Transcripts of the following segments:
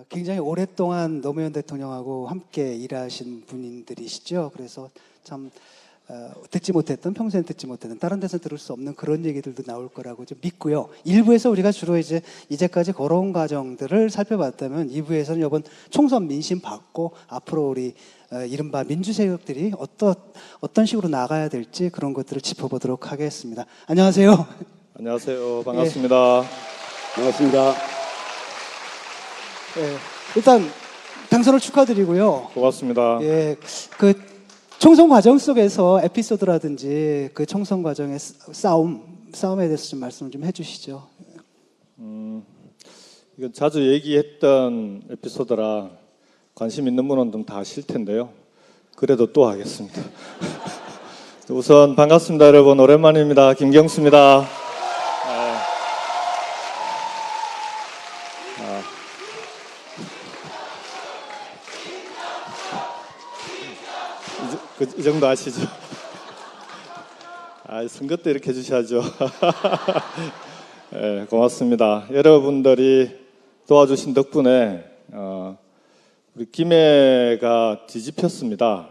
굉장히 오랫동안 노무현 대통령하고 함께 일하신 분들이시죠. 그래서 참 듣지 못했던, 평소엔 듣지 못했던, 다른 데서 들을 수 없는 그런 얘기들도 나올 거라고 좀 믿고요. 1부에서 우리가 주로 이제까지 걸어온 과정들을 살펴봤다면 2부에서는 이번 총선 민심 받고 앞으로 우리 이른바 민주세력들이 어떤 식으로 나가야 될지 그런 것들을 짚어보도록 하겠습니다. 안녕하세요. 안녕하세요. 반갑습니다. 반갑습니다. 예, 일단 당선을 축하드리고요. 고맙습니다. 예, 그 총선 과정 속에서 에피소드라든지 그 총선 과정의 싸움에 대해서 좀 말씀을 좀 해주시죠. 이건 자주 얘기했던 에피소드라 관심 있는 분은 좀 다 아실 텐데요. 그래도 또 하겠습니다. 우선 반갑습니다, 여러분. 오랜만입니다. 김경수입니다. 이 정도 아시죠? 선거 때 이렇게 해주셔야죠. 네, 고맙습니다. 여러분들이 도와주신 덕분에 우리 김해가 뒤집혔습니다.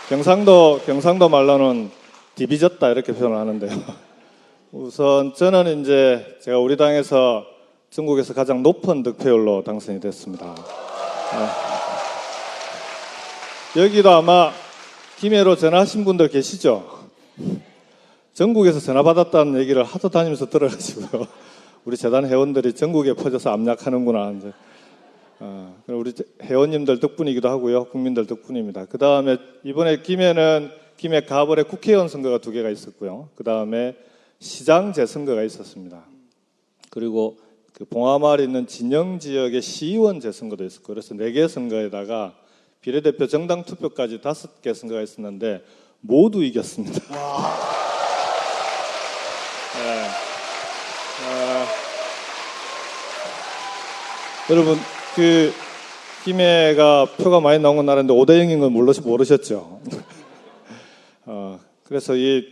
경상도 말로는 디비졌다 이렇게 표현을 하는데요. 우선 저는 이제 제가 우리 당에서 전국에서 가장 높은 득표율로 당선이 됐습니다. 여기도 아마 김해로 전화하신 분들 계시죠? 전국에서 전화 받았다는 얘기를 하도 다니면서 들어가지고요. 우리 재단 회원들이 전국에 퍼져서 압력하는구나. 이제. 우리 회원님들 덕분이기도 하고요. 국민들 덕분입니다. 그 다음에 이번에 김해는 김해 가벌에 국회의원 선거가 2개가 있었고요. 그 다음에 시장 재선거가 있었습니다. 그리고 그 봉화마을에 있는 진영 지역의 시의원 재선거도 있었고, 그래서 4개 선거에다가 비례대표 정당 투표까지 5개 선거가 있었는데 모두 이겼습니다. 네. 여러분 그 김해가 표가 많이 나온 건 알았는데 5대0인 건 모르셨죠? 그래서 이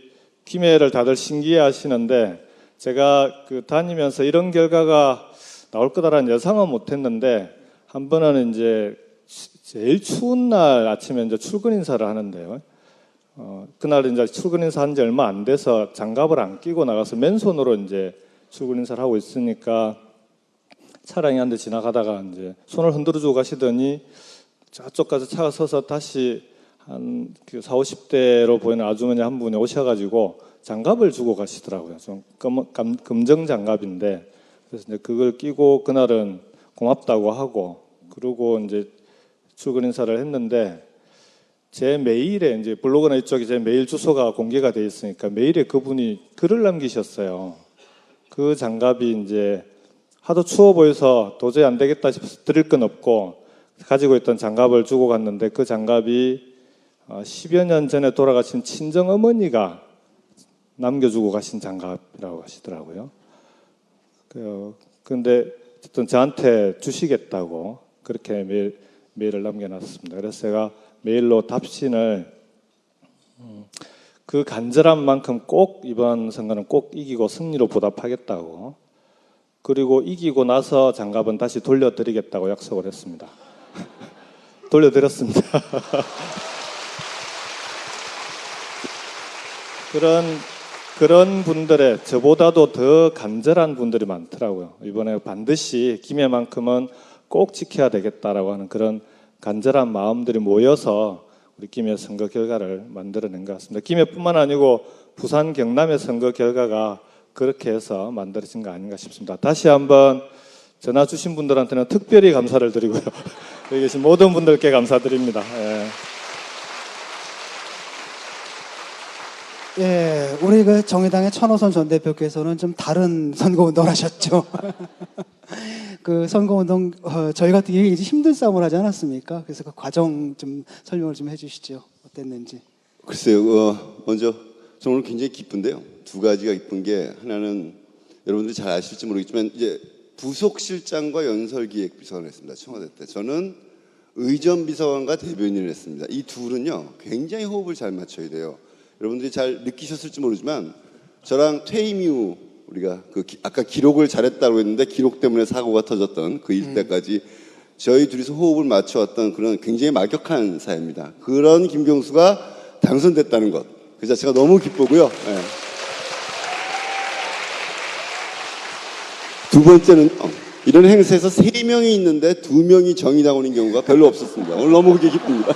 김해를 다들 신기해하시는데 제가 그 다니면서 이런 결과가 나올 거다라는 예상은 못했는데 한 번은 이제 제일 추운 날 아침에 이제 출근 인사를 하는데요. 그날 이제 출근 인사한 지 얼마 안 돼서 장갑을 안 끼고 나가서 맨손으로 이제 출근 인사를 하고 있으니까 차량이 한 대 지나가다가 이제 손을 흔들어주고 가시더니 저쪽까지 차가 서서 다시 한 40, 50대로 보이는 아주머니 한 분이 오셔가지고 장갑을 주고 가시더라고요. 좀 금정 장갑인데 그래서 이제 그걸 끼고 그날은 고맙다고 하고 그러고 이제 출근 인사를 했는데 제 메일에 이제 블로그나 이쪽에 제 메일 주소가 공개가 돼 있으니까 메일에 그분이 글을 남기셨어요. 그 장갑이 이제 하도 추워 보여서 도저히 안 되겠다 싶어서 드릴 건 없고 가지고 있던 장갑을 주고 갔는데 그 장갑이 10여 년 전에 돌아가신 친정 어머니가 남겨주고 가신 장갑이라고 하시더라고요. 그런데 어쨌든 저한테 주시겠다고 그렇게 메일을 남겨놨습니다. 그래서 제가 메일로 답신을 그 간절한 만큼 꼭 이번 선거는 꼭 이기고 승리로 보답하겠다고 그리고 이기고 나서 장갑은 다시 돌려드리겠다고 약속을 했습니다. 돌려드렸습니다. 그런 분들의 저보다도 더 간절한 분들이 많더라고요. 이번에 반드시 김해만큼은 꼭 지켜야 되겠다라고 하는 그런 간절한 마음들이 모여서 우리 김해 선거 결과를 만들어낸 것 같습니다. 김해뿐만 아니고 부산, 경남의 선거 결과가 그렇게 해서 만들어진 거 아닌가 싶습니다. 다시 한번 전화 주신 분들한테는 특별히 감사를 드리고요. 여기 계신 모든 분들께 감사드립니다. 예, 우리 그 정의당의 천호선 전 대표께서는 좀 다른 선거운동을 하셨죠. 그 선거운동 저희가 되게 힘든 싸움을 하지 않았습니까? 그래서 그 과정 좀 설명을 좀 해주시죠. 어땠는지. 글쎄요. 먼저 저는 오늘 굉장히 기쁜데요. 2가지가 기쁜 게 하나는 여러분들이 잘 아실지 모르겠지만 이제 부속실장과 연설기획비서관을 했습니다. 청와대 때. 저는 의전비서관과 대변인을 했습니다. 이 둘은요 굉장히 호흡을 잘 맞춰야 돼요. 여러분들이 잘 느끼셨을지 모르지만 저랑 퇴임 이후 우리가 아까 기록을 잘했다고 했는데 기록 때문에 사고가 터졌던 그 일대까지 저희 둘이서 호흡을 맞춰왔던 그런 굉장히 막역한 사회입니다. 그런 김경수가 당선됐다는 것, 그 자체가 너무 기쁘고요. 예. 두 번째는 이런 행사에서 3명이 있는데 2명이 정의당원인 경우가 별로 없었습니다. 오늘 너무 그게 기쁩니다.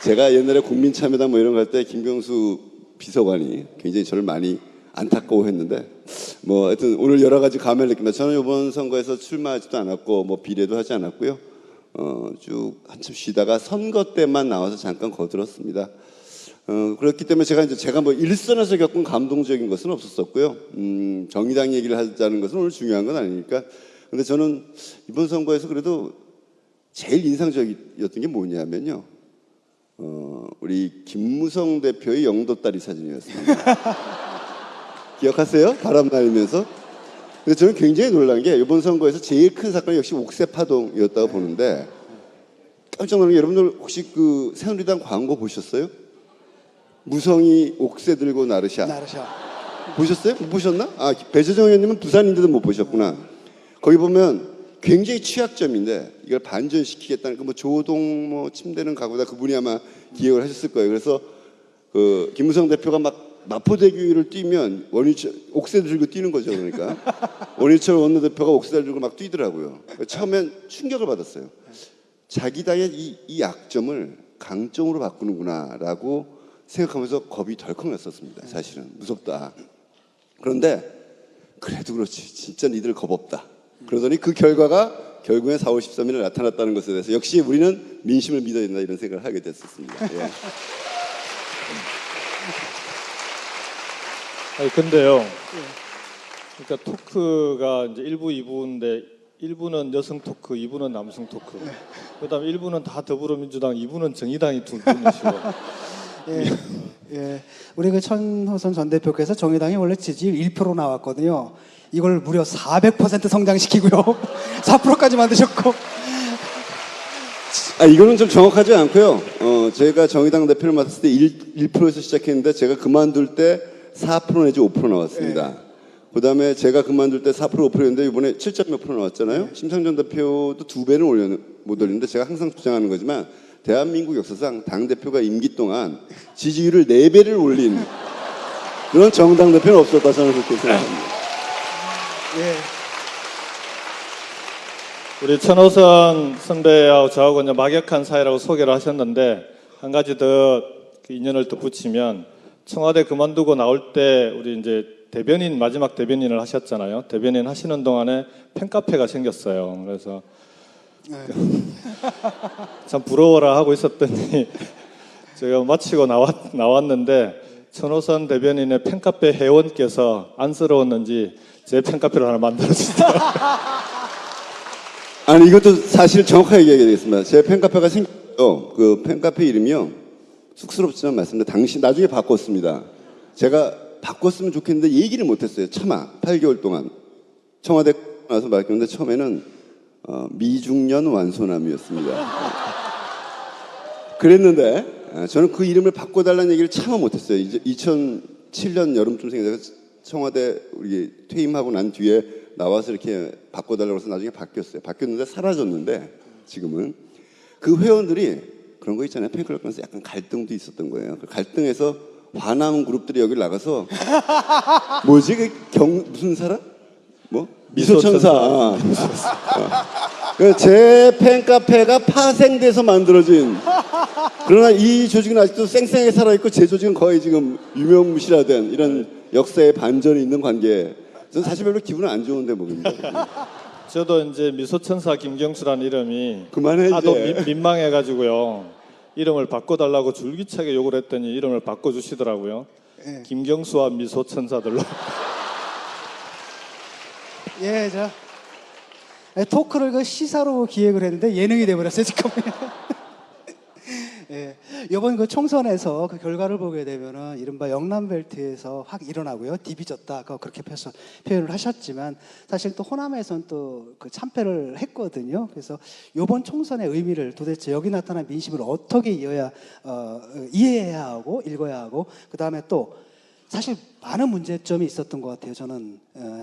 제가 옛날에 국민참여당 뭐 이런 거 할 때 김경수 비서관이 굉장히 저를 많이 안타까워했는데 뭐 하여튼 오늘 여러 가지 감회를 느낍니다. 저는 이번 선거에서 출마하지도 않았고 뭐 비례도 하지 않았고요. 쭉 한참 쉬다가 선거 때만 나와서 잠깐 거들었습니다. 그렇기 때문에 제가 뭐 일선에서 겪은 감동적인 것은 없었었고요. 정의당 얘기를 하자는 것은 오늘 중요한 건 아니니까. 근데 저는 이번 선거에서 그래도 제일 인상적이었던 게 뭐냐면요. 우리 김무성 대표의 영도다리 사진이었습니다. 기억하세요? 바람 날리면서. 근데 저는 굉장히 놀란 게 이번 선거에서 제일 큰 사건이 역시 옥새 파동이었다고 보는데 깜짝 놀란 게 여러분들 혹시 그 새누리당 광고 보셨어요? 무성이 옥새 들고 나르샤. 보셨어요? 못 보셨나? 배재정 의원님은 부산인데도 못 보셨구나. 거기 보면 굉장히 취약점인데 이걸 반전시키겠다는 뭐 조동 뭐 침대는 가구다 그분이 아마 기획을 하셨을 거예요. 그래서 그 김무성 대표가 막 마포대교를 뛰면 원희철 옥새 들고 뛰는 거죠. 그러니까 원희철 원내대표가 옥새 들고 막 뛰더라고요. 처음엔 충격을 받았어요. 자기 당의 이 약점을 강점으로 바꾸는구나라고 생각하면서 겁이 덜컥 났었습니다. 사실은 무섭다. 그런데 그래도 그렇지 진짜 니들 겁 없다. 그러더니 그 결과가 결국엔 4월 13일에 나타났다는 것에 대해서 역시 우리는 민심을 믿어야 된다 이런 생각을 하게 됐었습니다. 예. 아니 근데요. 그러니까 토크가 이제 1부, 2부인데 1부는 여성 토크, 2부는 남성 토크. 그다음에 1부는 다 더불어민주당, 2부는 정의당이 두 분이시고. 예. 우리 그 천호선 전 대표께서 정의당이 원래 지지율 1%로 나왔거든요. 이걸 무려 400% 성장시키고요. 4%까지 만드셨고. 이거는 좀 정확하지 않고요. 제가 정의당 대표를 맡았을 때 1%에서 시작했는데 제가 그만둘 때 4% 내지 5% 나왔습니다. 그다음에 제가 그만둘 때 4% 5%였는데 이번에 7점 몇 프로 나왔잖아요. 심상정 대표도 2배는 못 올렸는데 제가 항상 주장하는 거지만 대한민국 역사상 당대표가 임기 동안 지지율을 4배를 올린 그런 정당 대표는 없었다 저는 그렇게 생각합니다. 예. 우리 천호선 선배하고 저하고 이제 막역한 사이라고 소개를 하셨는데 한 가지 더 그 인연을 덧붙이면 청와대 그만두고 나올 때 우리 이제 대변인 마지막 대변인을 하셨잖아요. 대변인 하시는 동안에 팬카페가 생겼어요. 그래서 참 부러워라 하고 있었더니 제가 마치고 나왔는데 천호선 대변인의 팬카페 회원께서 안쓰러웠는지 제 팬카페를 하나 만들어주세요. 아니 이것도 사실 정확하게 얘기하겠습니다. 제 팬카페가 생겼어요. 그 팬카페 이름이요. 쑥스럽지만 말씀드립니다. 당시 나중에 바꿨습니다. 제가 바꿨으면 좋겠는데 얘기를 못했어요. 차마 8개월 동안 청와대 나서 바뀌었는데 처음에는 미중년 완소남이었습니다. 그랬는데 저는 그 이름을 바꿔달라는 얘기를 차마 못했어요. 이제 2007년 여름쯤 생겨서 청와대 우리 퇴임하고 난 뒤에 나와서 이렇게 바꿔달라고 해서 나중에 바뀌었어요. 바뀌었는데 사라졌는데 지금은 그 회원들이 그런 거 있잖아요. 팬클럽 에서 약간 갈등도 있었던 거예요. 그 갈등에서 화남 그룹들이 여기 나가서 뭐지? 무슨 사람? 뭐? 미소천사. 제 팬카페가 파생돼서 만들어진 그러나 이 조직은 아직도 쌩쌩하게 살아있고 제 조직은 거의 지금 유명무실화된 이런 역사의 반전이 있는 관계. 저는 사실 별로 기분은 안 좋은 대목입니다. 저도 이제 미소천사 김경수라는 이름이 그만해 하도 이제. 민망해가지고요. 이름을 바꿔달라고 줄기차게 욕을 했더니 이름을 바꿔주시더라고요. 예. 김경수와 미소천사들로. 예, 토크를 그 시사로 기획을 했는데 예능이 돼버렸어요 지금. 예. 이번 그 총선에서 그 결과를 보게 되면은 이른바 영남벨트에서 확 일어나고요. 디비졌다. 그렇게 표현을 하셨지만 사실 또 호남에서는 또 그 참패를 했거든요. 그래서 이번 총선의 의미를 도대체 여기 나타난 민심을 어떻게 이해해야 하고 읽어야 하고 그 다음에 또 사실 많은 문제점이 있었던 것 같아요. 저는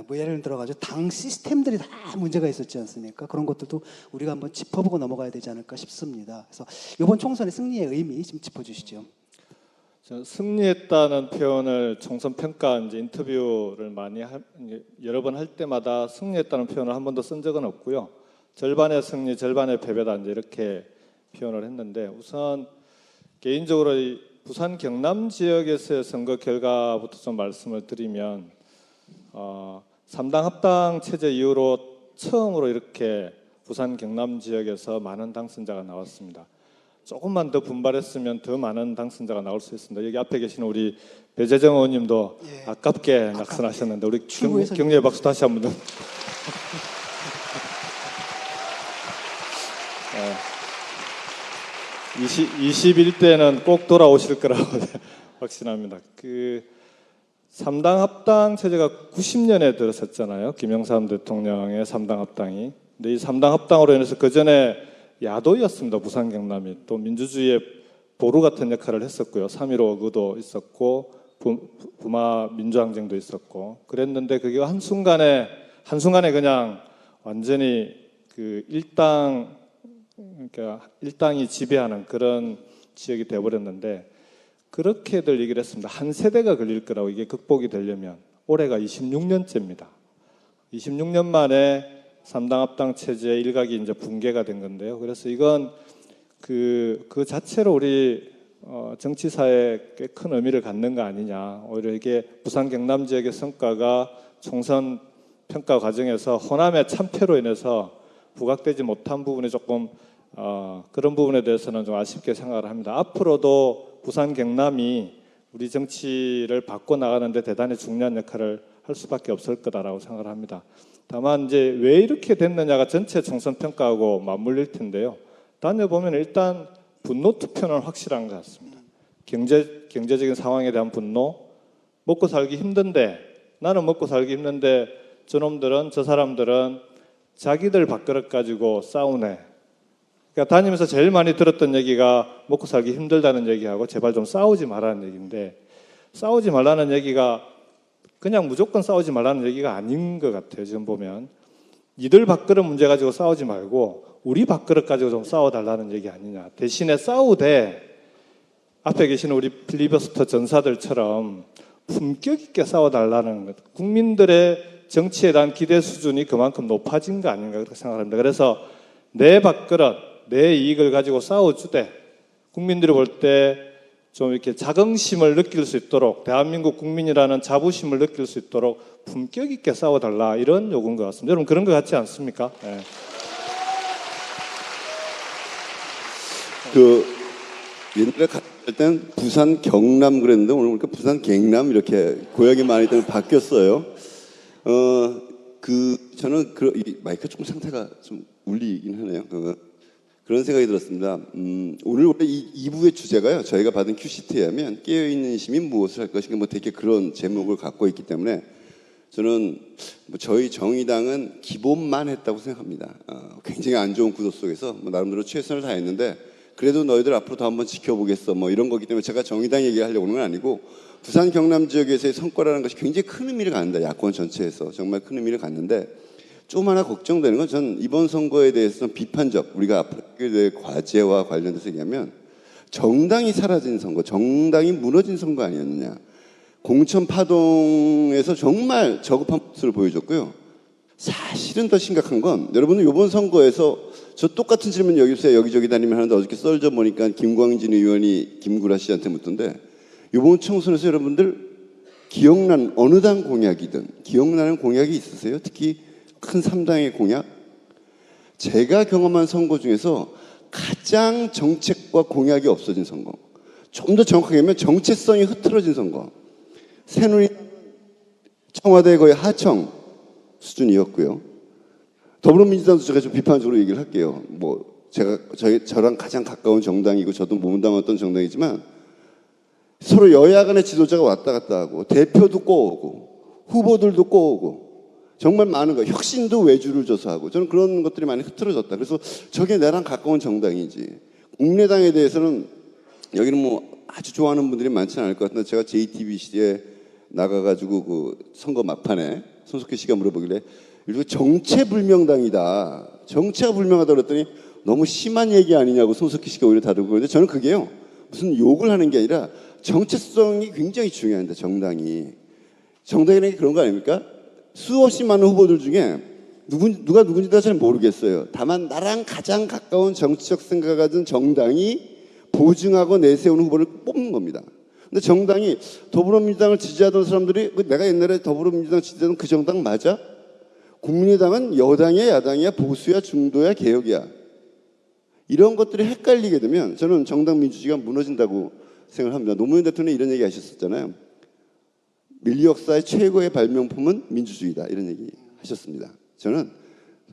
뭐 예를 들어가지고 당 시스템들이 다 문제가 있었지 않습니까? 그런 것들도 우리가 한번 짚어보고 넘어가야 되지 않을까 싶습니다. 그래서 이번 총선의 승리의 의미 좀 짚어주시죠. 승리했다는 표현을 총선 평가 이제 인터뷰를 여러 번 할 때마다 승리했다는 표현을 한 번도 쓴 적은 없고요. 절반의 승리, 절반의 패배다 이제 이렇게 표현을 했는데 우선 개인적으로 이 부산 경남 지역에서의 선거 결과부터 좀 말씀을 드리면 3당 합당 체제 이후로 처음으로 이렇게 부산 경남 지역에서 많은 당선자가 나왔습니다. 조금만 더 분발했으면 더 많은 당선자가 나올 수 있습니다. 여기 앞에 계시는 우리 배재정 의원님도 예. 아깝게 낙선하셨는데 우리 출구에서 격려의 박수 다시 한번 좀. 21대는 꼭 돌아오실 거라고 확신합니다. 그 3당 합당 체제가 90년에 들어섰잖아요. 김영삼 대통령의 3당 합당이. 근데 이 3당 합당으로 인해서 그 전에 야도였습니다. 부산 경남이 또 민주주의의 보루 같은 역할을 했었고요. 3.15 어구도 있었고 부마 민주항쟁도 있었고 그랬는데 그게 한순간에 그냥 완전히 그 그러니까 일당이 지배하는 그런 지역이 돼버렸는데 그렇게들 얘기를 했습니다. 한 세대가 걸릴 거라고 이게 극복이 되려면 올해가 26년째입니다. 26년 만에 3당 합당 체제의 일각이 이제 붕괴가 된 건데요. 그래서 이건 그 자체로 우리 정치사에 꽤 큰 의미를 갖는 거 아니냐. 오히려 이게 부산 경남 지역의 성과가 총선 평가 과정에서 호남의 참패로 인해서 부각되지 못한 부분이 조금 그런 부분에 대해서는 좀 아쉽게 생각을 합니다. 앞으로도 부산 경남이 우리 정치를 바꿔 나가는데 대단히 중요한 역할을 할 수밖에 없을 거다라고 생각을 합니다. 다만 이제 왜 이렇게 됐느냐가 전체 총선 평가하고 맞물릴 텐데요. 다녀보면 일단 분노 투표는 확실한 것 같습니다. 경제적인 상황에 대한 분노, 먹고 살기 힘든데 나는 먹고 살기 힘든데 저 사람들은 자기들 밥그릇 가지고 싸우네. 그러니까 다니면서 제일 많이 들었던 얘기가 먹고 살기 힘들다는 얘기하고 제발 좀 싸우지 말라는 얘기인데 싸우지 말라는 얘기가 그냥 무조건 싸우지 말라는 얘기가 아닌 것 같아요. 지금 보면 니들 밥그릇 문제 가지고 싸우지 말고 우리 밥그릇 가지고 좀 싸워달라는 얘기 아니냐. 대신에 싸우되 앞에 계시는 우리 필리버스터 전사들처럼 품격 있게 싸워달라는 것. 국민들의 정치에 대한 기대 수준이 그만큼 높아진 거 아닌가 그렇게 생각합니다. 그래서 내 밥그릇, 내 이익을 가지고 싸워주되 국민들이 볼 때 좀 이렇게 자긍심을 느낄 수 있도록 대한민국 국민이라는 자부심을 느낄 수 있도록 품격 있게 싸워달라 이런 요구인 것 같습니다. 여러분 그런 것 같지 않습니까? 네. 옛날에 갈 때는 부산 경남 그랬는데 오늘 보니까 부산 갱남 이렇게 고향이 많이 때문에 바뀌었어요. 저는 이 마이크 조금 상태가 좀 울리긴 하네요. 그런 생각이 들었습니다. 오늘 원래 이 2부의 주제가요. 저희가 받은 큐시트에 하면 깨어있는 시민 무엇을 할 것인가 뭐 되게 그런 제목을 갖고 있기 때문에 저는 저희 정의당은 기본만 했다고 생각합니다. 굉장히 안 좋은 구도 속에서 나름대로 최선을 다했는데 그래도 너희들 앞으로 더 한번 지켜보겠어 뭐 이런 거기 때문에 제가 정의당 얘기하려고 하는 건 아니고 부산 경남 지역에서의 성과라는 것이 굉장히 큰 의미를 갖는다. 야권 전체에서 정말 큰 의미를 갖는데 좀 하나 걱정되는 건 전 이번 선거에 대해서는 비판적 우리가 앞으로 하게 될 과제와 관련돼서 얘기하면 정당이 사라진 선거, 정당이 무너진 선거 아니었느냐. 공천 파동에서 정말 저급한 모습을 보여줬고요. 사실은 더 심각한 건 여러분은 이번 선거에서 저 똑같은 질문 여기저기 다니면 하는데 어저께 썰져 보니까 김광진 의원이 김구라 씨한테 묻던데 이번 총선에서 여러분들 기억난 어느 당 공약이든 기억나는 공약이 있으세요? 특히 큰 3당의 공약? 제가 경험한 선거 중에서 가장 정책과 공약이 없어진 선거. 좀 더 정확하게 하면 정체성이 흐트러진 선거. 새누리 청와대 거의 하청 수준이었고요. 더불어민주당도 제가 좀 비판적으로 얘기를 할게요. 뭐 저랑 가장 가까운 정당이고 저도 몸담았던 정당이지만 서로 여야 간의 지도자가 왔다 갔다 하고 대표도 꼬오고 후보들도 꼬오고 정말 많은 거 혁신도 외주를 줘서 하고 저는 그런 것들이 많이 흐트러졌다. 그래서 저게 나랑 가까운 정당이지. 국민의당에 대해서는 여기는 뭐 아주 좋아하는 분들이 많지는 않을 것 같은데 제가 JTBC에 나가가지고 그 선거 막판에 손석희 씨가 물어보길래 이거 정체불명당이다. 정체가 불명하다 그랬더니 너무 심한 얘기 아니냐고 손석희 씨가 오히려 다루고 그러는데 저는 그게요. 무슨 욕을 하는 게 아니라 정체성이 굉장히 중요한데 정당이라는 게 그런 거 아닙니까? 수없이 많은 후보들 중에 누가 누군지 다 잘 모르겠어요. 다만 나랑 가장 가까운 정치적 생각을 가진 정당이 보증하고 내세우는 후보를 뽑는 겁니다. 근데 정당이 더불어민주당을 지지하던 사람들이 내가 옛날에 더불어민주당 지지하던 그 정당 맞아? 국민의당은 여당이야 야당이야 보수야 중도야 개혁이야. 이런 것들이 헷갈리게 되면 저는 정당 민주주의가 무너진다고 생각합니다. 노무현 대통령이 이런 얘기 하셨었잖아요. 민주 역사의 최고의 발명품은 민주주의다. 이런 얘기 하셨습니다. 저는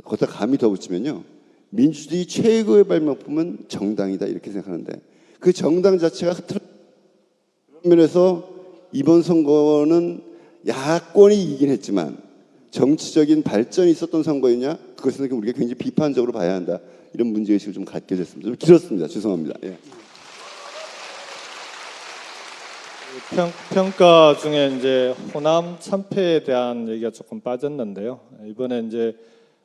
거기다 감히 더 붙이면요. 민주주의 최고의 발명품은 정당이다. 이렇게 생각하는데 그 정당 자체가 흐트러 그런 면에서 이번 선거는 야권이 이기긴 했지만 정치적인 발전이 있었던 선거이냐? 그것은 우리가 굉장히 비판적으로 봐야 한다. 이런 문제의식을 좀 갖게 됐습니다. 좀 길었습니다. 죄송합니다. 예. 평가 중에 이제 호남 참패에 대한 얘기가 조금 빠졌는데요. 이번에 이제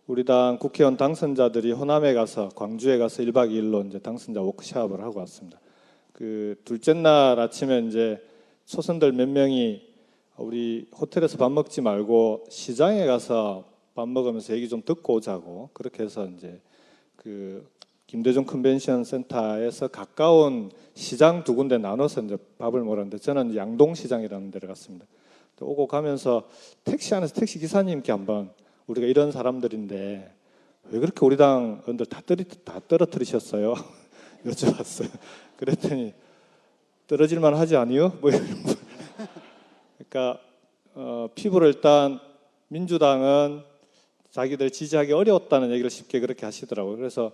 우리 당 국회의원 당선자들이 호남에 가서 광주에 가서 1박 2일로 이제 당선자 워크숍을 하고 왔습니다. 그 둘째 날 아침에 이제 초선들 몇 명이 우리 호텔에서 밥 먹지 말고 시장에 가서 밥 먹으면서 얘기 좀 듣고 오자고 그렇게 해서 이제 그 김대중 컨벤션 센터에서 가까운 시장 두 군데 나눠서 이제 밥을 먹었는데 저는 양동시장이라는 데를 갔습니다. 또 오고 가면서 택시 안에서 택시 기사님께 한번 우리가 이런 사람들인데 왜 그렇게 우리 당 의원들 다 떨어뜨리셨어요? 여쭤봤어요. 그랬더니 떨어질만 하지 아니요? 뭐 이런 거. 그러니까 피부로 일단 민주당은 자기들 지지하기 어려웠다는 얘기를 쉽게 그렇게 하시더라고요. 그래서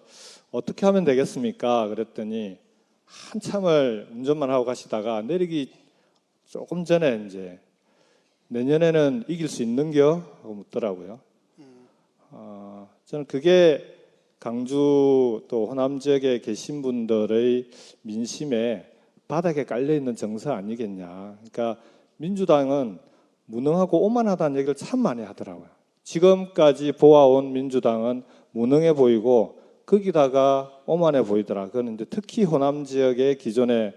어떻게 하면 되겠습니까? 그랬더니 한참을 운전만 하고 가시다가 내리기 조금 전에 이제 내년에는 이길 수 있는겨? 하고 묻더라고요. 저는 그게 강주 또 호남 지역에 계신 분들의 민심에 바닥에 깔려있는 정서 아니겠냐. 그러니까 민주당은 무능하고 오만하다는 얘기를 참 많이 하더라고요. 지금까지 보아온 민주당은 무능해 보이고 거기다가 오만해 보이더라. 그건 이제 특히 호남 지역의 기존의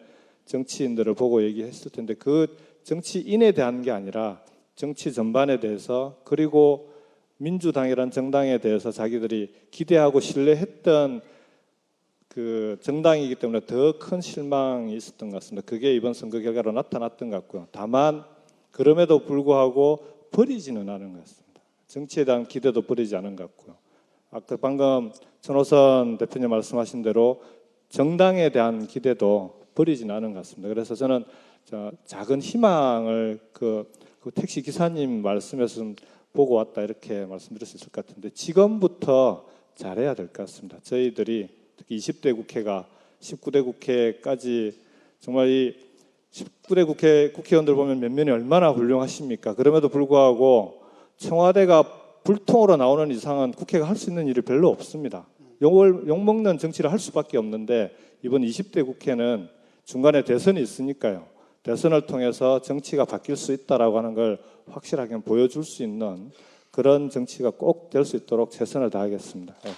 정치인들을 보고 얘기했을 텐데 그 정치인에 대한 게 아니라 정치 전반에 대해서 그리고 민주당이란 정당에 대해서 자기들이 기대하고 신뢰했던 그 정당이기 때문에 더 큰 실망이 있었던 것 같습니다. 그게 이번 선거 결과로 나타났던 것 같고요. 다만 그럼에도 불구하고 버리지는 않은 것 같습니다. 정치에 대한 기대도 버리지 않은 것 같고요. 아까 방금 전호선 대표님 말씀하신 대로 정당에 대한 기대도 버리지는 않은 것 같습니다. 그래서 저는 작은 희망을 그 택시 기사님 말씀에서 좀 보고 왔다 이렇게 말씀드릴 수 있을 것 같은데 지금부터 잘해야 될 것 같습니다. 저희들이 특히 20대 국회가 19대 국회까지 정말 이 19대 국회의원들 보면 몇 면이 얼마나 훌륭하십니까? 그럼에도 불구하고 청와대가 불통으로 나오는 이상은 국회가 할 수 있는 일이 별로 없습니다. 욕먹는 정치를 할 수밖에 없는데 이번 20대 국회는 중간에 대선이 있으니까요. 대선을 통해서 정치가 바뀔 수 있다라고 하는 걸 확실하게 보여줄 수 있는 그런 정치가 꼭 될 수 있도록 최선을 다하겠습니다. 네.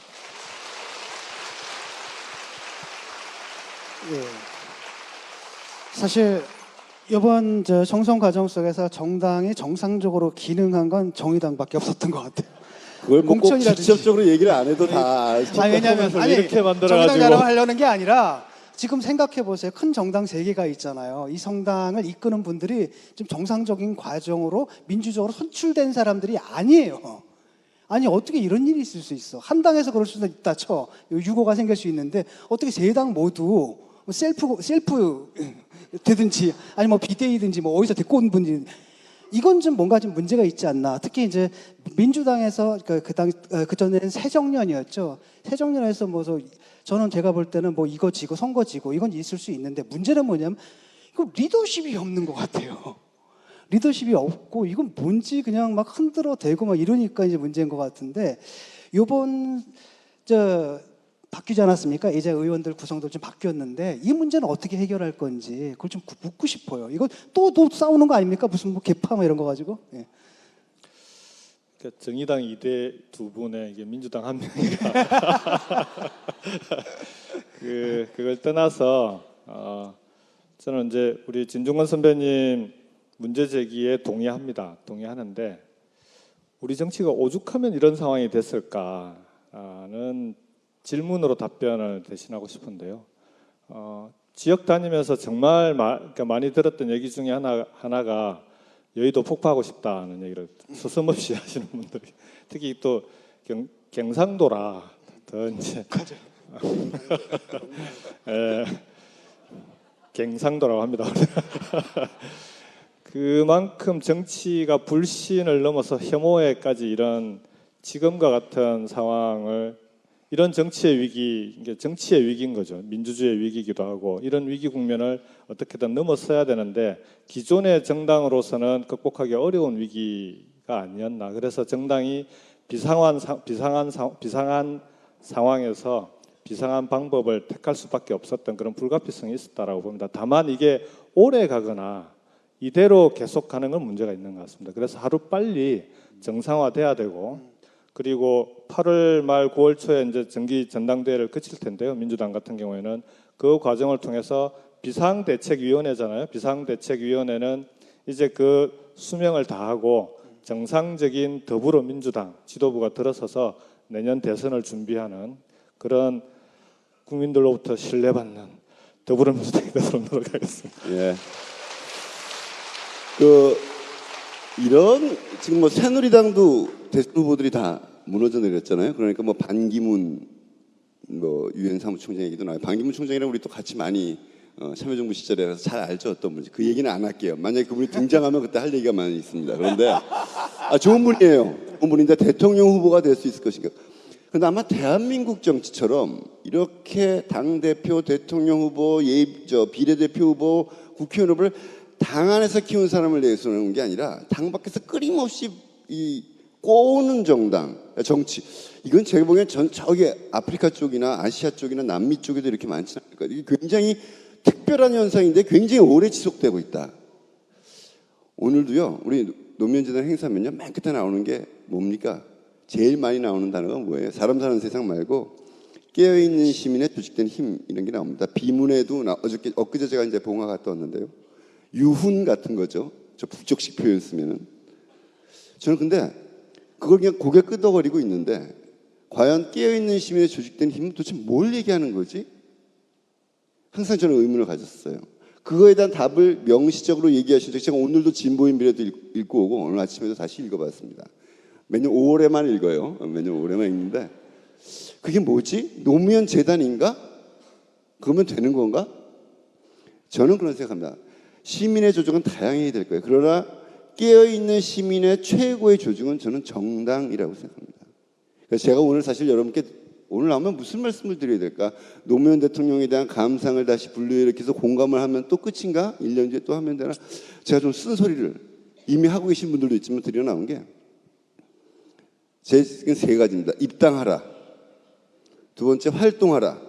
예. 사실 이번 총선 과정 속에서 정당이 정상적으로 기능한 건 정의당밖에 없었던 것 같아요. 그걸 뭐 꼭 공천이라든지. 직접적으로 얘기를 안 해도 다 왜냐하면 이렇게 만들어가지고 정의당 자랑하려는 게 아니라 지금 생각해 보세요. 큰 정당 3개가 있잖아요. 이 성당을 이끄는 분들이 좀 정상적인 과정으로 민주적으로 선출된 사람들이 아니에요. 아니 어떻게 이런 일이 있을 수 있어? 한 당에서 그럴 수는 있다 쳐. 유고가 생길 수 있는데 어떻게 3당 모두 셀프 되든지 아니 뭐 비대위든지 뭐 어디서 데리고 온 분이 이건 좀 뭔가 좀 문제가 있지 않나. 특히 이제 민주당에서 그 전에는 새정년이었죠. 새정년에서 뭐 저는 제가 볼 때는 뭐 이거 지고 선거 지고 이건 있을 수 있는데 문제는 뭐냐면 이거 리더십이 없는 것 같아요. 리더십이 없고 이건 뭔지 그냥 막 흔들어 대고 막 이러니까 이제 문제인 것 같은데 요번 바뀌지 않았습니까? 이제 의원들 구성도 좀 바뀌었는데 이 문제는 어떻게 해결할 건지 그걸 좀 묻고 싶어요. 이거 또 싸우는 거 아닙니까? 무슨 뭐 개파 뭐 이런 거 가지고. 예. 그러니까 정의당 2대 두 분에 이게 민주당 한 명이가 그걸 떠나서 저는 이제 우리 진중권 선배님 문제 제기에 동의하는데 우리 정치가 오죽하면 이런 상황이 됐을까는 질문으로 답변을 대신하고 싶은데요. 지역 다니면서 정말 그러니까 많이 들었던 얘기 중에 하나가 여의도 폭파하고 싶다는 얘기를 서슴없이 하시는 분들이 특히 또 경상도라 더 이제 경상도라고 합니다. 그만큼 정치가 불신을 넘어서 혐오에까지 이런 지금과 같은 상황을 이런 정치의 위기, 이게 정치의 위기인 거죠. 민주주의의 위기이기도 하고 이런 위기 국면을 어떻게든 넘어서야 되는데 기존의 정당으로서는 극복하기 어려운 위기가 아니었나. 그래서 정당이 비상한 상황에서 비상한 방법을 택할 수밖에 없었던 그런 불가피성이 있었다라고 봅니다. 다만 이게 오래 가거나 이대로 계속하는 건 문제가 있는 것 같습니다. 그래서 하루 빨리 정상화돼야 되고 그리고 8월 말 9월 초에 이제 정기 전당대회를 거칠 텐데요. 민주당 같은 경우에는 그 과정을 통해서 비상대책위원회잖아요. 비상대책위원회는 이제 그 수명을 다하고 정상적인 더불어민주당 지도부가 들어서서 내년 대선을 준비하는 그런 국민들로부터 신뢰받는 더불어민주당이 되도록 노력하겠습니다. 예. 이런 지금 뭐 새누리당도 대선 후보들이 다 무너져 내렸잖아요. 그러니까 뭐 반기문 뭐 유엔 사무총장 얘기도 나와요. 반기문 총장이랑 우리 또 같이 많이 참여정부 시절에 잘 알죠 어떤 분인지. 그 얘기는 안 할게요. 만약에 그분이 등장하면 그때 할 얘기가 많이 있습니다. 그런데 좋은 분이에요. 좋은 분인데 대통령 후보가 될 수 있을 것인가. 그런데 아마 대한민국 정치처럼 이렇게 당 대표, 대통령 후보, 비례대표 후보, 국회의원 후보를 당 안에서 키운 사람을 내세우는 게 아니라 당 밖에서 끊임없이 꼬우는 정치. 이건 제가 보기엔 저기 아프리카 쪽이나 아시아 쪽이나 남미 쪽에도 이렇게 많지 않을까. 이게 굉장히 특별한 현상인데 굉장히 오래 지속되고 있다. 오늘도요, 우리 노무현재단 행사면요, 맨 끝에 나오는 게 뭡니까? 제일 많이 나오는 단어가 뭐예요? 사람 사는 세상 말고 깨어있는 시민의 조직된 힘 이런 게 나옵니다. 비문에도 엊그제 제가 이제 봉화 갔다 왔는데요. 유훈 같은 거죠. 저 북쪽식 표현 쓰면은. 저는 근데 그걸 그냥 고개 끄덕거리고 있는데 과연 깨어있는 시민의 조직된 힘은 도대체 뭘 얘기하는 거지? 항상 저는 의문을 가졌어요. 그거에 대한 답을 명시적으로 얘기하신 적 제가 오늘도 진보인 미래도 읽고 오고 오늘 아침에도 다시 읽어봤습니다. 매년 5월에만 읽어요. 매년 5월에만 읽는데 그게 뭐지? 노무현 재단인가? 그러면 되는 건가? 저는 그런 생각합니다. 시민의 조직은 다양해야 될 거예요. 그러나 깨어있는 시민의 최고의 조직은 저는 정당이라고 생각합니다. 그래서 제가 오늘 사실 여러분께 오늘 나오면 무슨 말씀을 드려야 될까? 노무현 대통령에 대한 감상을 다시 불러일으켜서 공감을 하면 또 끝인가? 1년 뒤에 또 하면 되나? 제가 좀 쓴소리를 이미 하고 계신 분들도 있지만 드려 나온 게 제 세 가지입니다. 입당하라. 두 번째 활동하라.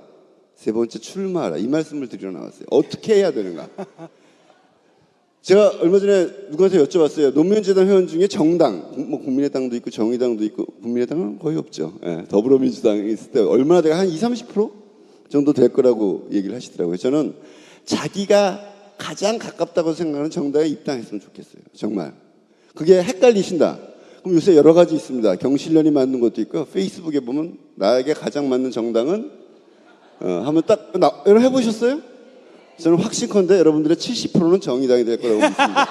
세 번째 출마하라. 이 말씀을 드려 나왔어요. 어떻게 해야 되는가? 제가 얼마 전에 누구한테 여쭤봤어요. 노무현재단 회원 중에 정당, 뭐 국민의당도 있고 정의당도 있고 국민의당은 거의 없죠. 예, 더불어민주당이 있을 때 얼마나 돼가 한 20-30% 정도 될 거라고 얘기를 하시더라고요. 저는 자기가 가장 가깝다고 생각하는 정당에 입당했으면 좋겠어요. 정말. 그게 헷갈리신다. 그럼 요새 여러 가지 있습니다. 경실련이 만든 것도 있고 페이스북에 보면 나에게 가장 맞는 정당은 하면 딱 여러분 해보셨어요? 저는 확신컨대 여러분들의 70%는 정의당이 될 거라고 믿습니다.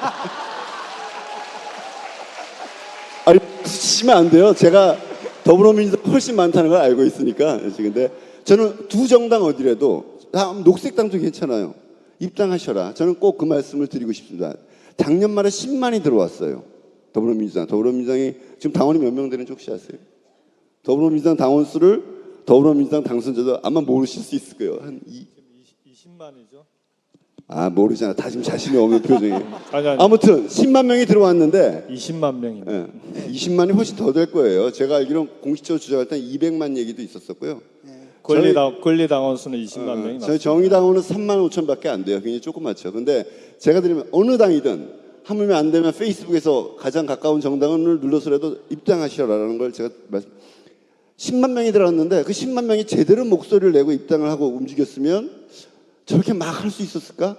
아니, 치시면 안 돼요. 제가 더불어민주당 훨씬 많다는 걸 알고 있으니까. 근데 저는 두 정당 어디라도, 녹색당도 괜찮아요. 입당하셔라. 저는 꼭 그 말씀을 드리고 싶습니다. 작년 말에 10만이 들어왔어요. 더불어민주당이 지금 당원이 몇 명 되는지 혹시 아세요? 더불어민주당 당원 수를 더불어민주당 당선자도 아마 모르실 수 있을 거예요. 20만이죠. 아 모르잖아. 다 지금 자신이 없는 표정이. 아니. 아무튼 10만 명이 들어왔는데 20만 명입니다. 예, 20만이 훨씬 더 될 거예요. 제가 알기로는 공식적으로 주장할 때 200만 얘기도 있었었고요. 권리당원 수는 20만 명이 저희 맞습니다. 정의당원은 3만 5천밖에 안 돼요. 굉장히 조그맣죠. 근데 제가 드리면 어느 당이든 하물며 안 되면 페이스북에서 가장 가까운 정당을 눌러서라도 입당하시라라는 걸 제가 10만 명이 들어왔는데 그 10만 명이 제대로 목소리를 내고 입당을 하고 움직였으면 저렇게 막 할 수 있었을까?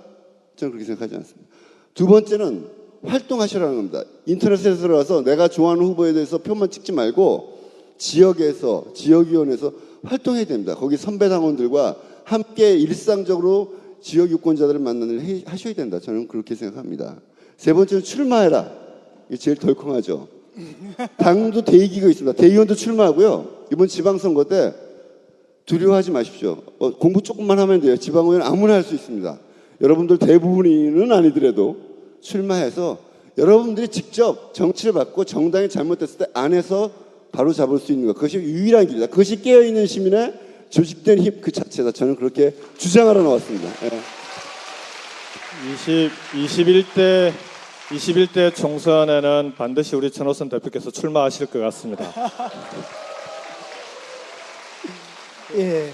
저는 그렇게 생각하지 않습니다. 두 번째는 활동하시라는 겁니다. 인터넷에 들어가서 내가 좋아하는 후보에 대해서 표만 찍지 말고 지역에서 지역위원회에서 활동해야 됩니다. 거기 선배 당원들과 함께 일상적으로 지역 유권자들을 만나는 일 하셔야 된다. 저는 그렇게 생각합니다. 세 번째는 출마해라. 이게 제일 덜컹하죠. 당도 대의기가 있습니다. 대의원도 출마하고요. 이번 지방선거 때 두려워하지 마십시오. 공부 조금만 하면 돼요. 지방의원 아무나 할 수 있습니다. 여러분들 대부분은 아니더라도 출마해서 여러분들이 직접 정치를 받고 정당이 잘못됐을 때 안에서 바로 잡을 수 있는 것. 그것이 유일한 길이다. 그것이 깨어있는 시민의 조직된 힘 그 자체다. 저는 그렇게 주장하러 나왔습니다. 예. 21대 총선에는 반드시 우리 천호선 대표께서 출마하실 것 같습니다. 예.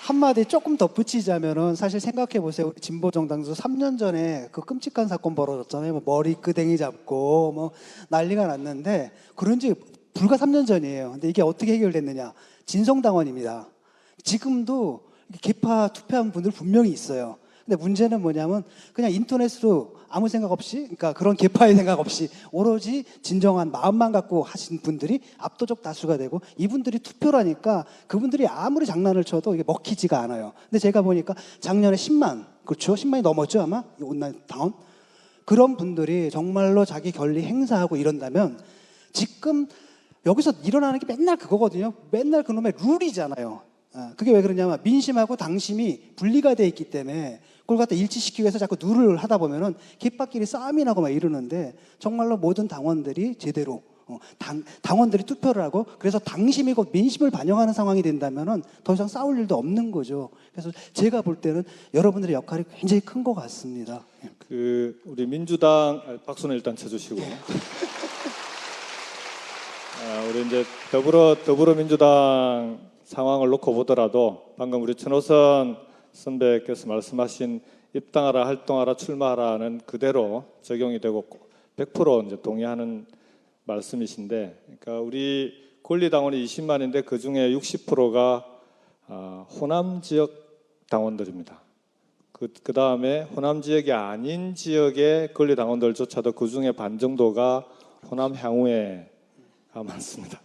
한마디 조금 덧붙이자면은 사실 생각해 보세요. 우리 진보정당도 3년 전에 그 끔찍한 사건 벌어졌잖아요. 뭐 머리 끄댕이 잡고 뭐 난리가 났는데 그런 지 불과 3년 전이에요. 근데 이게 어떻게 해결됐느냐? 진성당원입니다. 지금도 개파 투표한 분들 분명히 있어요. 근데 문제는 뭐냐면 그냥 인터넷으로 아무 생각 없이, 그러니까 그런 개파의 생각 없이 오로지 진정한 마음만 갖고 하신 분들이 압도적 다수가 되고 이분들이 투표를 하니까 그분들이 아무리 장난을 쳐도 이게 먹히지가 않아요. 근데 제가 보니까 작년에 10만, 그렇죠? 10만이 넘었죠 아마? 이 온라인 당원? 그런 분들이 정말로 자기 권리 행사하고 이런다면 지금 여기서 일어나는 게 맨날 그거거든요. 맨날 그놈의 룰이잖아요. 그게 왜 그러냐면 민심하고 당심이 분리가 돼 있기 때문에 그걸 갖다 일치시키기 위해서 자꾸 룰을 하다 보면은 깃밥끼리 싸움이 나고 막 이러는데 정말로 모든 당원들이 제대로 당원들이 투표를 하고 그래서 당심이고 민심을 반영하는 상황이 된다면은 더 이상 싸울 일도 없는 거죠. 그래서 제가 볼 때는 여러분들의 역할이 굉장히 큰 것 같습니다. 우리 민주당 박수는 일단 쳐주시고 우리 이제 더불어민주당 상황을 놓고 보더라도 방금 우리 천호선 선배께서 말씀하신 입당하라, 활동하라, 출마하라는 그대로 적용이 되고 100% 이제 동의하는 말씀이신데, 그러니까 우리 권리당원이 20만인데 그 중에 60%가 호남 지역 당원들입니다. 그 다음에 호남 지역이 아닌 지역의 권리당원들조차도 그 중에 반 정도가 호남 향후에가 많습니다.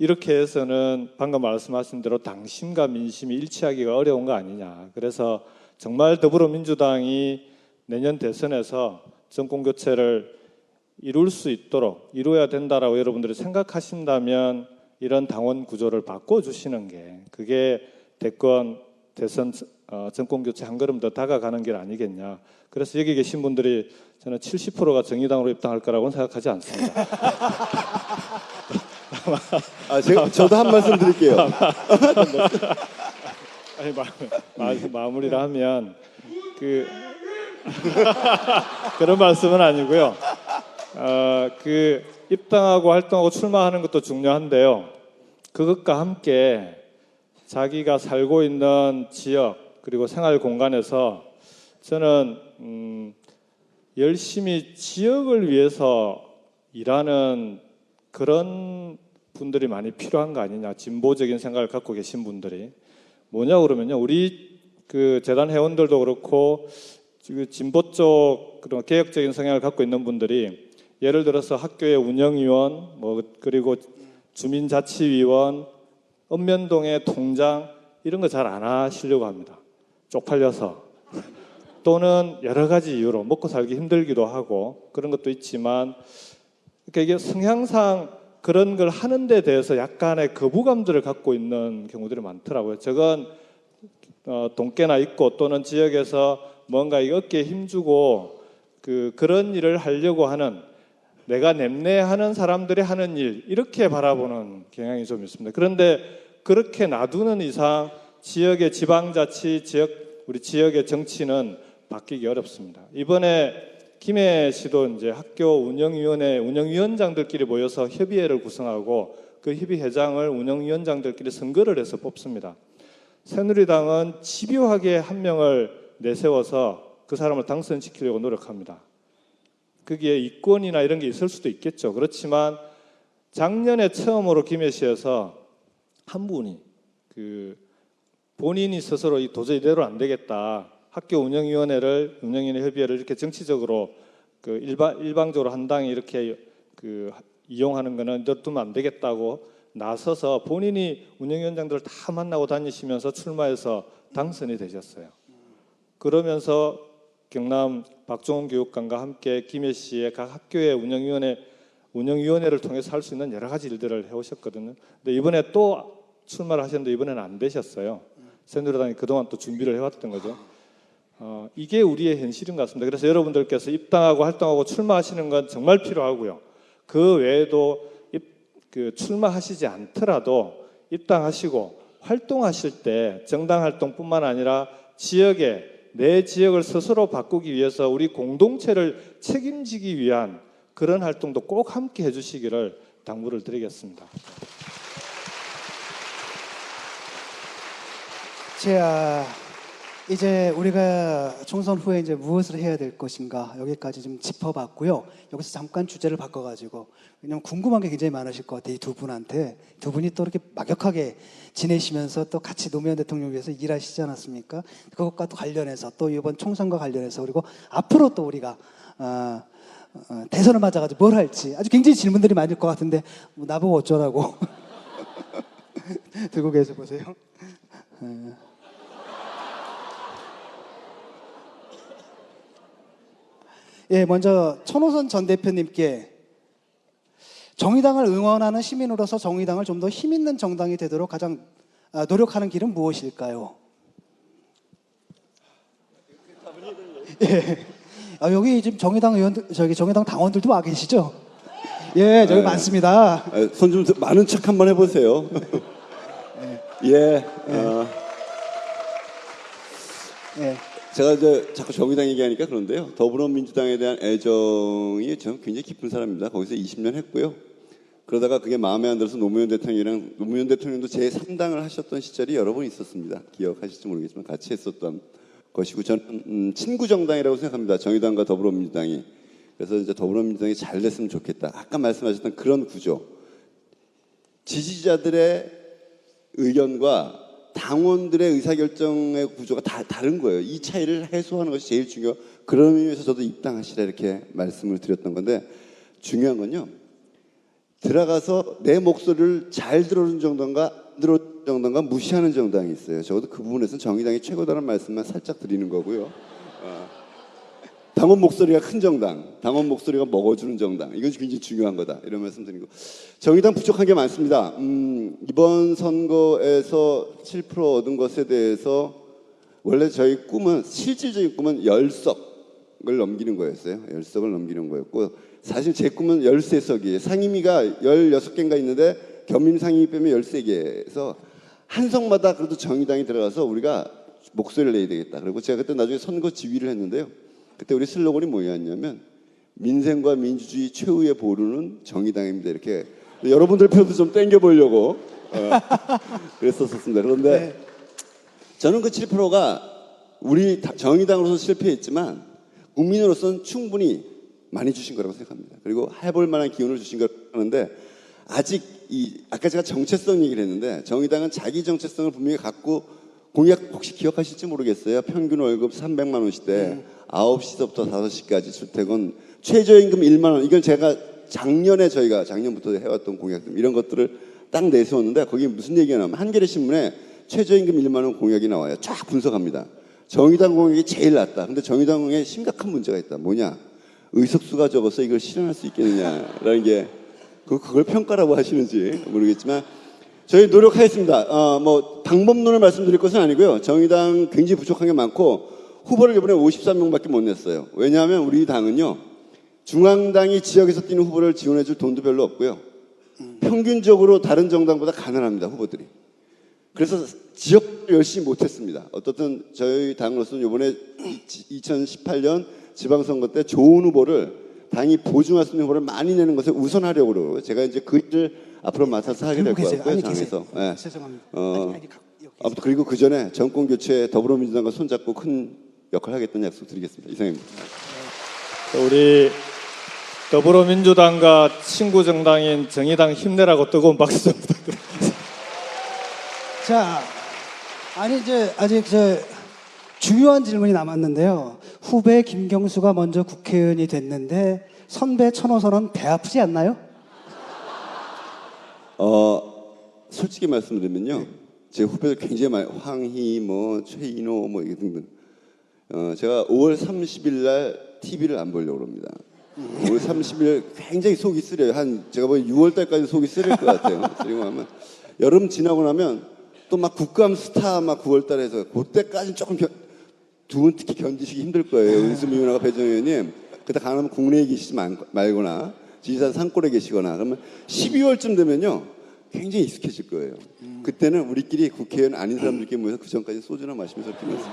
이렇게 해서는 방금 말씀하신 대로 당심과 민심이 일치하기가 어려운 거 아니냐. 그래서 정말 더불어민주당이 내년 대선에서 정권교체를 이룰 수 있도록 이루어야 된다라고 여러분들이 생각하신다면 이런 당원 구조를 바꿔주시는 게 그게 대선 정권교체 한 걸음 더 다가가는 길 아니겠냐. 그래서 여기 계신 분들이 저는 70%가 정의당으로 입당할 거라고는 생각하지 않습니다. 저도 한 말씀 드릴게요. 아니, 마무리를 하면 그런 말씀은 아니고요. 입당하고 활동하고 출마하는 것도 중요한데요. 그것과 함께 자기가 살고 있는 지역 그리고 생활 공간에서 저는 열심히 지역을 위해서 일하는 그런 분들이 많이 필요한 거 아니냐. 진보적인 생각을 갖고 계신 분들이 뭐냐 그러면요, 우리 그 재단 회원들도 그렇고 진보 쪽 그런 개혁적인 성향을 갖고 있는 분들이 예를 들어서 학교의 운영위원, 그리고 주민자치위원, 읍면동의 통장 이런 거 잘 안 하시려고 합니다. 쪽팔려서 또는 여러 가지 이유로 먹고 살기 힘들기도 하고 그런 것도 있지만, 그러니까 이게 성향상 그런 걸 하는 데 대해서 약간의 거부감들을 갖고 있는 경우들이 많더라고요. 저건 동계나 있고 또는 지역에서 뭔가 이 어깨에 힘주고 그런 일을 하려고 하는, 내가 냄내하는 사람들이 하는 일, 이렇게 바라보는 경향이 좀 있습니다. 그런데 그렇게 놔두는 이상 지역의 지방자치, 우리 지역의 정치는 바뀌기 어렵습니다. 이번에 김해 시도 이제 학교 운영위원회 운영위원장들끼리 모여서 협의회를 구성하고 그 협의회장을 운영위원장들끼리 선거를 해서 뽑습니다. 새누리당은 집요하게 한 명을 내세워서 그 사람을 당선시키려고 노력합니다. 거기에 이권이나 이런 게 있을 수도 있겠죠. 그렇지만 작년에 처음으로 김해시에서 한 분이 본인이 스스로 도저히 이대로 안 되겠다. 학교 운영위원회 협의회를 이렇게 정치적으로 일방적으로 한 당이 이렇게 이용하는 거는 놔두면 안 되겠다고 나서서 본인이 운영위원장들을 다 만나고 다니시면서 출마해서 당선이 되셨어요. 그러면서 경남 박종훈 교육감과 함께 김해시의 각 학교의 운영위원회를 통해서 할 수 있는 여러 가지 일들을 해오셨거든요. 근데 이번에 또 출마를 하셨는데 이번에는 안 되셨어요. 새누리당이 그동안 또 준비를 해왔던 거죠. 이게 우리의 현실인 것 같습니다. 그래서 여러분들께서 입당하고 활동하고 출마하시는 건 정말 필요하고요. 그 외에도 출마하시지 않더라도 입당하시고 활동하실 때 정당 활동뿐만 아니라 내 지역을 스스로 바꾸기 위해서 우리 공동체를 책임지기 위한 그런 활동도 꼭 함께 해주시기를 당부를 드리겠습니다. 자, 이제 우리가 총선 후에 이제 무엇을 해야 될 것인가 여기까지 좀 짚어봤고요. 여기서 잠깐 주제를 바꿔가지고 왜냐면 궁금한 게 굉장히 많으실 것 같아요. 이 두 분한테 두 분이 또 이렇게 막역하게 지내시면서 또 같이 노무현 대통령 위해서 일하시지 않았습니까? 그것과 또 관련해서 또 이번 총선과 관련해서 그리고 앞으로 또 우리가 대선을 맞아가지고 뭘 할지 아주 굉장히 질문들이 많을 것 같은데 뭐 나보고 어쩌라고 들고 계셔 보세요. 예, 먼저 천호선 전 대표님께 정의당을 응원하는 시민으로서 정의당을 좀 더 힘있는 정당이 되도록 가장 노력하는 길은 무엇일까요? 예. 여기 지금 정의당 의원들, 정의당 당원들도 와 계시죠? 예, 저기 많습니다. 손 좀 많은 척 한번 해보세요. 예. 예. 제가 이제 자꾸 정의당 얘기하니까 그런데요. 더불어민주당에 대한 애정이 저는 굉장히 깊은 사람입니다. 거기서 20년 했고요. 그러다가 그게 마음에 안 들어서 노무현 대통령도 제 3당을 하셨던 시절이 여러 번 있었습니다. 기억하실지 모르겠지만 같이 했었던 것이고 저는 친구 정당이라고 생각합니다. 정의당과 더불어민주당이. 그래서 이제 더불어민주당이 잘 됐으면 좋겠다. 아까 말씀하셨던 그런 구조. 지지자들의 의견과 당원들의 의사결정의 구조가 다 다른 거예요. 이 차이를 해소하는 것이 제일 중요해요. 그런 의미에서 저도 입당하시라 이렇게 말씀을 드렸던 건데 중요한 건요. 들어가서 내 목소리를 잘 들어주는 정당과 무시하는 정당이 있어요. 적어도 그 부분에서는 정의당이 최고다라는 말씀만 살짝 드리는 거고요. 당원 목소리가 큰 정당, 당원 목소리가 먹어주는 정당, 이건 굉장히 중요한 거다. 이런 말씀 드리고 정의당 부족한 게 많습니다. 이번 선거에서 7% 얻은 것에 대해서 원래 저희 꿈은 실질적인 꿈은 10석을 넘기는 거였어요. 10석을 넘기는 거였고 사실 제 꿈은 13석이에요. 상임위가 16개인가 있는데 겸임 상임위 빼면 13개에서 한 석마다 그래도 정의당이 들어가서 우리가 목소리를 내야 되겠다. 그리고 제가 그때 나중에 선거 지휘를 했는데요. 그때 우리 슬로건이 뭐였냐면 민생과 민주주의 최후의 보루는 정의당입니다. 이렇게 여러분들 표도 좀 땡겨보려고 그랬었습니다. 그런데 저는 그 7%가 우리 정의당으로서 실패했지만 국민으로서는 충분히 많이 주신 거라고 생각합니다. 그리고 해볼 만한 기운을 주신 거라고 하는데 아직 아까 제가 정체성 얘기를 했는데 정의당은 자기 정체성을 분명히 갖고 공약 혹시 기억하실지 모르겠어요. 평균 월급 300만 원씩 9시부터 5시까지 출퇴근 최저임금 1만 원. 이건 제가 작년부터 해왔던 공약들 이런 것들을 딱 내세웠는데 거기 무슨 얘기가 나오면 한겨레 신문에 최저임금 1만 원 공약이 나와요. 쫙 분석합니다. 정의당 공약이 제일 낫다. 근데 정의당 공약에 심각한 문제가 있다. 뭐냐? 의석수가 적어서 이걸 실현할 수 있겠느냐라는 게 그걸 평가라고 하시는지 모르겠지만 저희 노력하겠습니다. 뭐 방법론을 말씀드릴 것은 아니고요. 정의당 굉장히 부족한 게 많고 후보를 이번에 53명밖에 못 냈어요. 왜냐하면 우리 당은요. 중앙당이 지역에서 뛰는 후보를 지원해 줄 돈도 별로 없고요. 평균적으로 다른 정당보다 가난합니다. 후보들이. 그래서 지역 열심히 못했습니다. 어떻든 저희 당으로서는 이번에 2018년 지방선거 때 좋은 후보를 당이 보증할 수 있는 후보를 많이 내는 것을 우선하려고 그러고 제가 이제 그 일을 앞으로 맡아서 하게 될 것 같고요. 당에서. 네. 죄송합니다. 여기 아무튼 그리고 그 전에 정권 교체 더불어민주당과 손잡고 큰 역할을 하겠다는 약속 드리겠습니다. 이상입니다. 우리 더불어민주당과 친구 정당인 정의당 힘내라고 뜨거운 박수 좀 부탁드립니다. 자, 아니 이제 아직 중요한 질문이 남았는데요. 후배 김경수가 먼저 국회의원이 됐는데 선배 천호선은 배 아프지 않나요? 솔직히 말씀드리면요, 제 후배들 굉장히 많이 황희, 뭐 최인호, 뭐 이게 등등. 제가 5월 30일 날 TV를 안 보려고 합니다. 5월 30일 굉장히 속이 쓰려요. 제가 보기엔 6월 달까지 속이 쓰릴 것 같아요. 그리고 하면 여름 지나고 나면 또 막 국감 스타 막 9월 달에 해서 그때까지는 조금 두 분 특히 견디시기 힘들 거예요. 은수미 의원과 배정 의원님. 그때 가능하면 국내에 계시지 말거나 지리산 산골에 계시거나 그러면 12월쯤 되면요 굉장히 익숙해질 거예요. 그때는 우리끼리 국회의원 아닌 사람들끼리 모여서 그 전까지 소주나 마시면서 이렇게 면서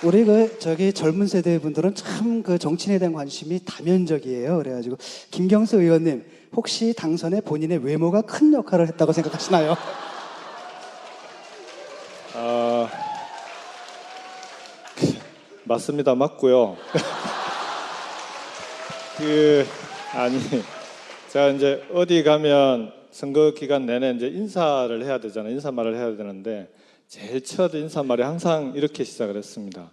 우리 저기 젊은 세대 분들은 참 그 정치인에 대한 관심이 다면적이에요. 그래가지고 김경수 의원님 혹시 당선에 본인의 외모가 큰 역할을 했다고 생각하시나요? 맞습니다. 맞고요. 제가 이제 어디 가면 선거 기간 내내 이제 인사를 해야 되잖아요. 인사말을 해야 되는데 제일 첫 인사말이 항상 이렇게 시작을 했습니다.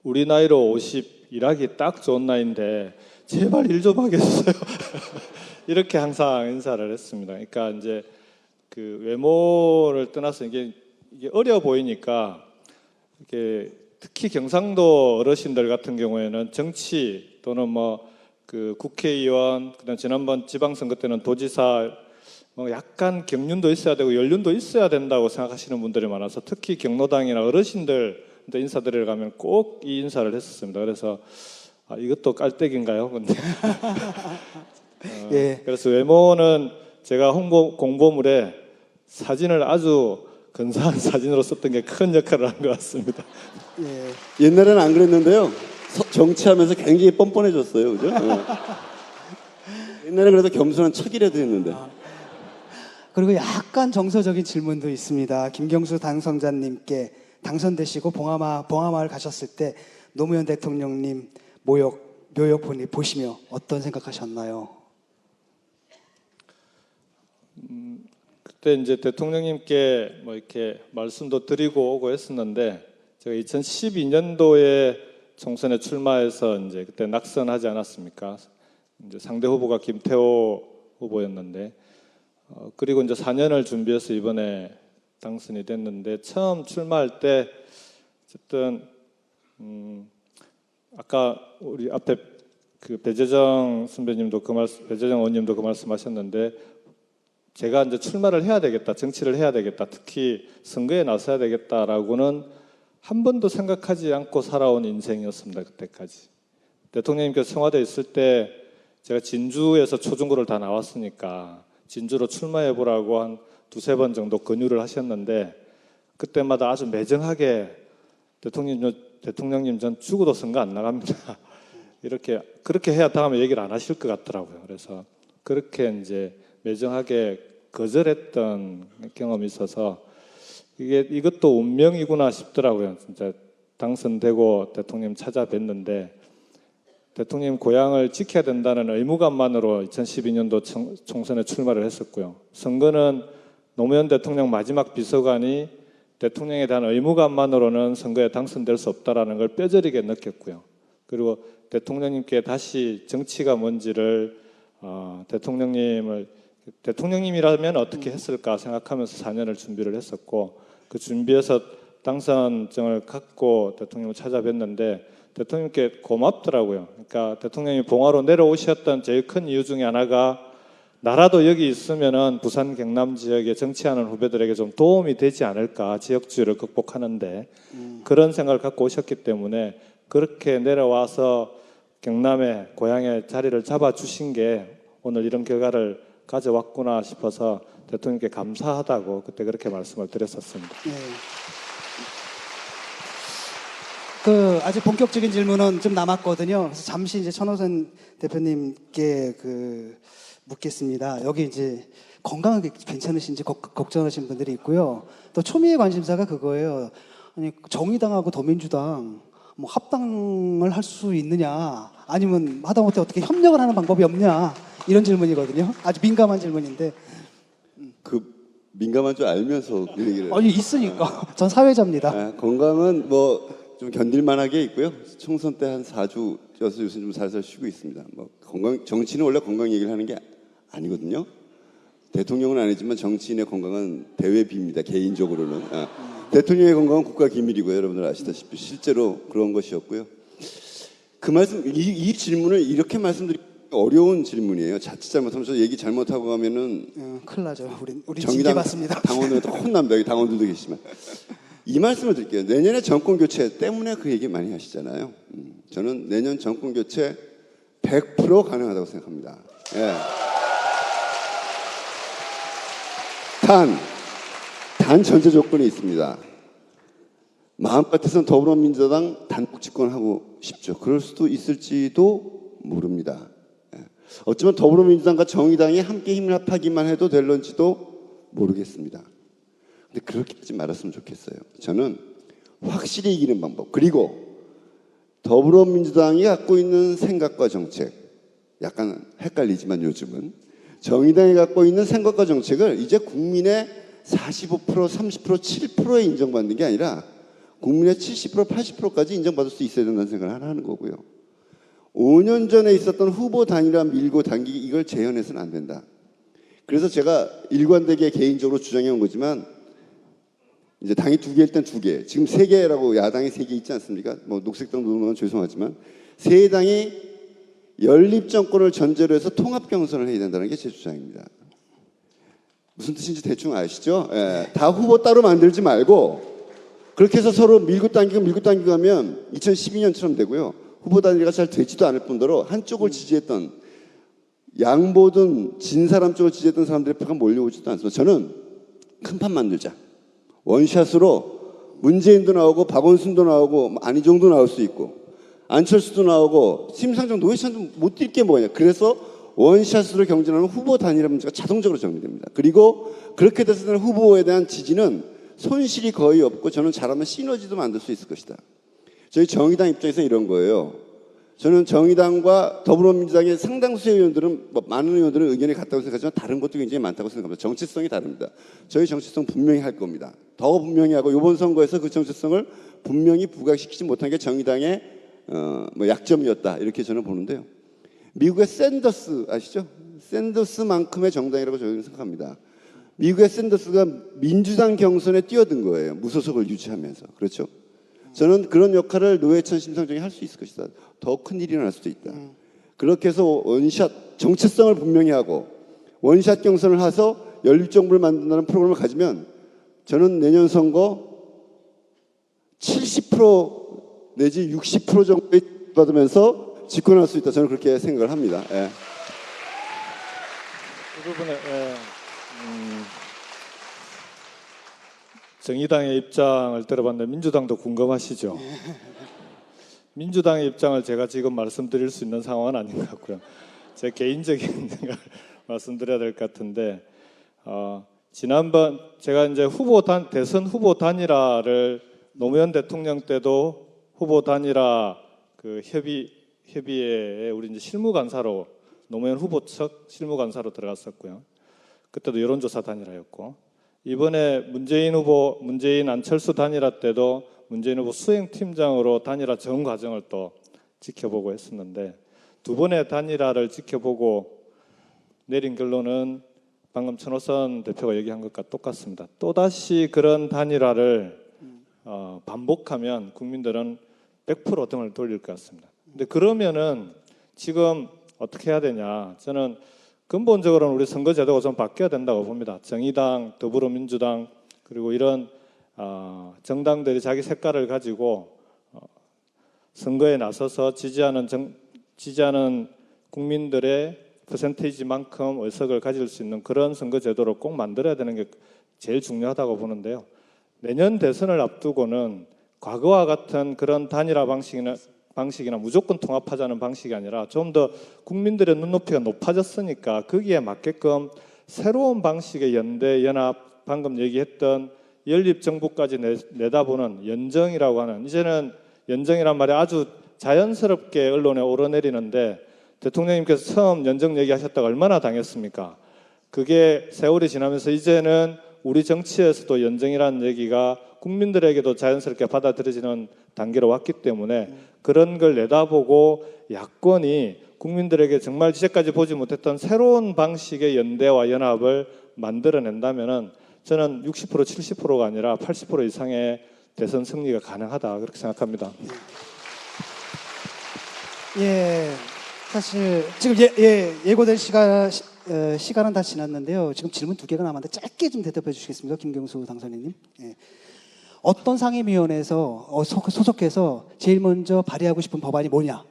우리 나이로 50 일하기 딱 좋은 나이인데 제발 일 좀 하게 해주세요. 이렇게 항상 인사를 했습니다. 그러니까 이제 그 외모를 떠나서 이게 어려 보이니까 이게 특히 경상도 어르신들 같은 경우에는 정치 또는 뭐 그 국회의원, 그다음 지난번 지방선거 때는 도지사 뭐 약간 경륜도 있어야 되고 연륜도 있어야 된다고 생각하시는 분들이 많아서 특히 경로당이나 어르신들 인사드리러 가면 꼭 이 인사를 했었습니다. 그래서 이것도 깔때기인가요? 근데 예. 그래서 외모는 제가 홍보 공보물에 사진을 아주 근사한 사진으로 썼던 게 큰 역할을 한 것 같습니다. 예. 옛날에는 안 그랬는데요. 정치하면서 굉장히 뻔뻔해졌어요. 그죠? 옛날에 그래도 겸손한 척이라도 했는데. 그리고 약간 정서적인 질문도 있습니다. 김경수 당선자님께 당선되시고 봉하마을 가셨을 때 노무현 대통령님 묘역 보시며 어떤 생각하셨나요? 그때 이제 대통령님께 뭐 이렇게 말씀도 드리고 오고 했었는데 제가 2012년도에 총선에 출마해서 이제 그때 낙선하지 않았습니까? 이제 상대 후보가 김태호 후보였는데 그리고 이제 4년을 준비해서 이번에 당선이 됐는데 처음 출마할 때 어쨌든 아까 우리 앞에 그 배재정 선배님도 배재정 의원님도 그 말씀하셨는데 제가 이제 출마를 해야 되겠다, 정치를 해야 되겠다, 특히 선거에 나서야 되겠다라고는 한 번도 생각하지 않고 살아온 인생이었습니다. 그때까지. 대통령님께서 청와대에 있을 때 제가 진주에서 초중고를 다 나왔으니까 진주로 출마해보라고 한 두세 번 정도 권유를 하셨는데 그때마다 아주 매정하게 대통령님 전 죽어도 선거 안 나갑니다. 그렇게 해야 다음에 얘기를 안 하실 것 같더라고요. 그래서 그렇게 이제 매정하게 거절했던 경험이 있어서 이것도 운명이구나 싶더라고요. 진짜 당선되고 대통령 찾아뵀는데 대통령 고향을 지켜야 된다는 의무감만으로 2012년도 총선에 출마를 했었고요. 선거는 노무현 대통령 마지막 비서관이 대통령에 대한 의무감만으로는 선거에 당선될 수 없다라는 걸 뼈저리게 느꼈고요. 그리고 대통령님께 다시 정치가 뭔지를 대통령님이라면 어떻게 했을까 생각하면서 4년을 준비를 했었고 그 준비해서 당선증을 갖고 대통령을 찾아뵀는데 대통령님께 고맙더라고요. 그러니까 대통령이 봉화로 내려오셨던 제일 큰 이유 중에 하나가 나라도 여기 있으면은 부산 경남 지역에 정치하는 후배들에게 좀 도움이 되지 않을까 지역주의를 극복하는데 그런 생각을 갖고 오셨기 때문에 그렇게 내려와서 경남에 고향에 자리를 잡아주신 게 오늘 이런 결과를 가져왔구나 싶어서 대통령께 감사하다고 그때 그렇게 말씀을 드렸었습니다. 네. 그 아직 본격적인 질문은 좀 남았거든요. 그래서 잠시 이제 천호선 대표님께 묻겠습니다. 여기 이제 건강하게 괜찮으신지 걱정하시는 분들이 있고요. 또 초미의 관심사가 그거예요. 아니 정의당하고 더민주당 뭐 합당을 할 수 있느냐, 아니면 하다못해 어떻게 협력을 하는 방법이 없냐, 이런 질문이거든요. 아주 민감한 질문인데. 그 민감한 줄 알면서 그 얘기를. 아니 있으니까. 전 사회자입니다. 건강은 뭐 좀 견딜만하게 있고요. 총선 때 한 4주 쪄서 요새 좀 살살 쉬고 있습니다. 뭐 정치는 원래 건강 얘기를 하는 게 아니거든요. 대통령은 아니지만 정치인의 건강은 대외 비입니다. 개인적으로는. 대통령의 건강은 국가 기밀이고요. 여러분들 아시다시피 실제로 그런 것이었고요. 그 말씀, 이 질문을 이렇게 말씀드리기 어려운 질문이에요. 자칫 잘못하면 저 얘기 잘못하고 가면은 큰일 나죠. 우리 정의당 징계받습니다. 당원들한테 혼납니다. 여기 당원들도 계시지만. 이 말씀을 드릴게요. 내년에 정권 교체 때문에 그 얘기 많이 하시잖아요. 저는 내년 정권 교체 100% 가능하다고 생각합니다. 예. 단 전제 조건이 있습니다. 마음 같아서는 더불어민주당 단독 집권하고 싶죠. 그럴 수도 있을지도 모릅니다. 예. 어쩌면 더불어민주당과 정의당이 함께 힘을 합하기만 해도 될런지도 모르겠습니다. 근데 그렇게 하지 말았으면 좋겠어요. 저는 확실히 이기는 방법, 그리고 더불어민주당이 갖고 있는 생각과 정책, 약간 헷갈리지만 요즘은 정의당이 갖고 있는 생각과 정책을 이제 국민의 45%, 30%, 7%에 인정받는 게 아니라 국민의 70%, 80%까지 인정받을 수 있어야 된다는 생각을 하는 거고요. 5년 전에 있었던 후보 단일화 밀고 당기기, 이걸 재현해서는 안 된다. 그래서 제가 일관되게 개인적으로 주장해 온 거지만, 이제 당이 2개일 땐 2개, 지금 3개라고 야당이 3개 있지 않습니까? 뭐 녹색당 노동은 죄송하지만 세 당이 연립 정권을 전제로 해서 통합 경선을 해야 된다는 게 제 주장입니다. 무슨 뜻인지 대충 아시죠? 예, 다 후보 따로 만들지 말고 그렇게 해서 서로 밀고 당기고 하면 2012년처럼 되고요. 후보 단일화가 잘 되지도 않을 뿐더러 한쪽을 지지했던, 양보든 진 사람 쪽을 지지했던 사람들의 표가 몰려오지도 않습니다. 저는 큰 판 만들자. 원샷으로 문재인도 나오고 박원순도 나오고 안희정도 나올 수 있고 안철수도 나오고 심상정 노회찬도 못 뛸 게 뭐냐. 그래서 원샷으로 경쟁하는 후보 단일화 문제가 자동적으로 정리됩니다. 그리고 그렇게 됐을 때는 후보에 대한 지지는 손실이 거의 없고 저는 잘하면 시너지도 만들 수 있을 것이다. 저희 정의당 입장에서 이런 거예요. 저는 정의당과 더불어민주당의 상당수의 의원들은, 많은 의원들은 의견이 같다고 생각하지만 다른 것도 굉장히 많다고 생각합니다. 정체성이 다릅니다. 저희 정체성 분명히 할 겁니다. 더 분명히 하고 이번 선거에서 그 정체성을 분명히 부각시키지 못한 게 정의당의 약점이었다, 이렇게 저는 보는데요. 미국의 샌더스 아시죠? 샌더스만큼의 정당이라고 저희는 생각합니다. 미국의 샌더스가 민주당 경선에 뛰어든 거예요. 무소속을 유지하면서. 그렇죠? 저는 그런 역할을 노회찬, 심상정이 할 수 있을 것이다. 더 큰 일이 일어날 수도 있다. 그렇게 해서 원샷, 정체성을 분명히 하고 원샷 경선을 해서 연립정부를 만든다는 프로그램을 가지면 저는 내년 선거 70% 내지 60% 정도에 받으면서 집권할 수 있다. 저는 그렇게 생각을 합니다. 예. 이 부분에 정의당의 입장을 들어봤는데 민주당도 궁금하시죠? 민주당의 입장을 제가 지금 말씀드릴 수 있는 상황은 아닌 것 같고요. 제 개인적인 생각을 말씀드려야 될 것 같은데, 지난번 제가 이제 대선 후보 단일화를 노무현 대통령 때도 후보 단일화 그 협의회에 우리 이제 실무간사로, 노무현 후보 측 실무간사로 들어갔었고요. 그때도 여론조사 단일화였고, 이번에 문재인 안철수 단일화 때도 문재인 후보 수행팀장으로 단일화 전 과정을 또 지켜보고 했었는데, 두 번의 단일화를 지켜보고 내린 결론은 방금 천호선 대표가 얘기한 것과 똑같습니다. 또다시 그런 단일화를 반복하면 국민들은 100% 등을 돌릴 것 같습니다. 근데 그러면은 지금 어떻게 해야 되냐? 저는 근본적으로는 우리 선거제도가 좀 바뀌어야 된다고 봅니다. 정의당, 더불어민주당, 그리고 이런 정당들이 자기 색깔을 가지고 선거에 나서서 지지하는 국민들의 퍼센테이지만큼 의석을 가질 수 있는 그런 선거제도를 꼭 만들어야 되는 게 제일 중요하다고 보는데요. 내년 대선을 앞두고는 과거와 같은 그런 단일화 방식이나 무조건 통합하자는 방식이 아니라 좀 더 국민들의 눈높이가 높아졌으니까 거기에 맞게끔 새로운 방식의 연대, 연합, 방금 얘기했던 연립정부까지 내다보는 연정이라고 하는, 이제는 연정이란 말이 아주 자연스럽게 언론에 오르내리는데 대통령님께서 처음 연정 얘기하셨다가 얼마나 당했습니까? 그게 세월이 지나면서 이제는 우리 정치에서도 연정이라는 얘기가 국민들에게도 자연스럽게 받아들여지는 단계로 왔기 때문에 그런 걸 내다보고 야권이 국민들에게 정말 이제까지 보지 못했던 새로운 방식의 연대와 연합을 만들어낸다면은 저는 60% 70%가 아니라 80% 이상의 대선 승리가 가능하다 그렇게 생각합니다. 예, 사실 지금 예고된 시간은 다 지났는데요. 지금 질문 2개가 남았는데 짧게 좀 대답해 주시겠습니까, 김경수 당선인님? 예. 어떤 상임위원회에서 소속해서 제일 먼저 발의하고 싶은 법안이 뭐냐?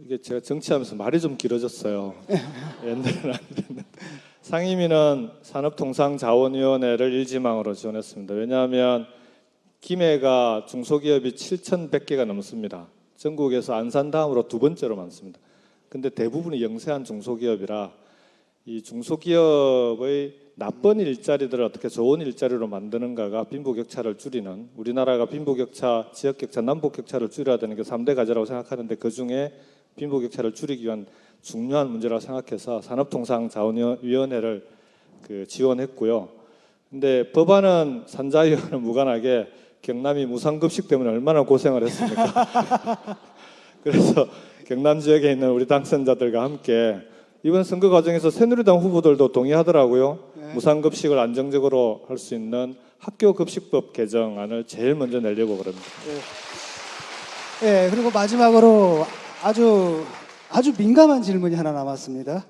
이게 제가 정치하면서 말이 좀 길어졌어요. 옛날에는 안 됐는데. 상임위는 산업통상자원위원회를 일지망으로 지원했습니다. 왜냐하면 김해가 중소기업이 7,100개가 넘습니다. 전국에서 안산 다음으로 2번째로 많습니다. 근데 대부분이 영세한 중소기업이라 이 중소기업의 나쁜 일자리들을 어떻게 좋은 일자리로 만드는가가 빈부격차를 줄이는, 우리나라가 빈부격차, 지역격차, 남북격차를 줄여야 되는 게 3대 과제라고 생각하는데 그중에 빈부격차를 줄이기 위한 중요한 문제라고 생각해서 산업통상자원위원회를 지원했고요. 근데 법안은 산자위와는 무관하게 경남이 무상급식 때문에 얼마나 고생을 했습니까? 그래서 경남 지역에 있는 우리 당선자들과 함께 이번 선거 과정에서 새누리당 후보들도 동의하더라고요. 네. 무상급식을 안정적으로 할 수 있는 학교급식법 개정안을 제일 먼저 내려고 그럽니다. 예, 그리고 마지막으로 아주 민감한 질문이 하나 남았습니다.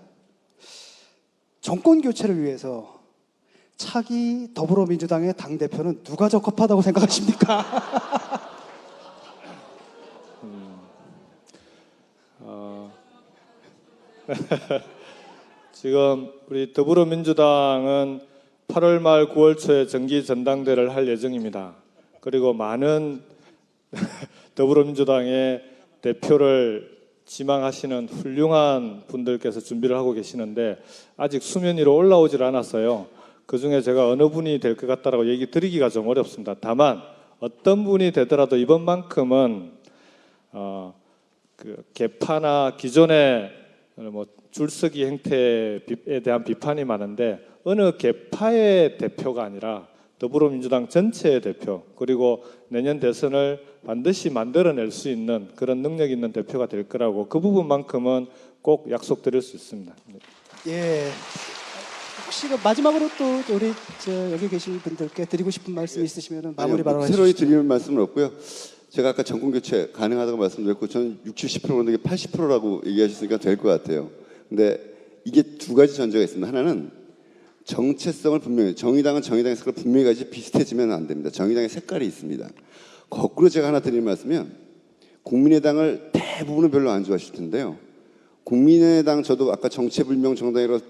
정권 교체를 위해서 차기 더불어민주당의 당대표는 누가 적합하다고 생각하십니까? 지금 우리 더불어민주당은 8월 말 9월 초에 정기 전당대회를 할 예정입니다. 그리고 많은 더불어민주당의 대표를 지망하시는 훌륭한 분들께서 준비를 하고 계시는데 아직 수면 위로 올라오질 않았어요. 그중에 제가 어느 분이 될 것 같다라고 얘기 드리기가 좀 어렵습니다. 다만 어떤 분이 되더라도 이번만큼은 개파나 기존의 줄서기 행태에 대한 비판이 많은데 어느 개파의 대표가 아니라 더불어민주당 전체의 대표, 그리고 내년 대선을 반드시 만들어낼 수 있는 그런 능력 있는 대표가 될 거라고, 그 부분만큼은 꼭 약속드릴 수 있습니다. 예. 혹시 마지막으로 또 우리 여기 계신 분들께 드리고 싶은 말씀 있으시면 마무리 바로 해주시죠. 새로이 드리는 말씀은 없고요. 제가 아까 정권 교체 가능하다고 말씀드렸고 저는 60, 70%인데 80%라고 얘기하셨으니까 될 것 같아요. 근데 이게 두 가지 전제가 있습니다. 하나는 정체성을 분명히, 정의당은 정의당의 색깔 분명히 가지 비슷해지면 안 됩니다. 정의당의 색깔이 있습니다. 거꾸로 제가 하나 드리는 말씀이면 국민의당을 대부분은 별로 안 좋아하실 텐데요. 국민의당, 저도 아까 정체불명 정당이라고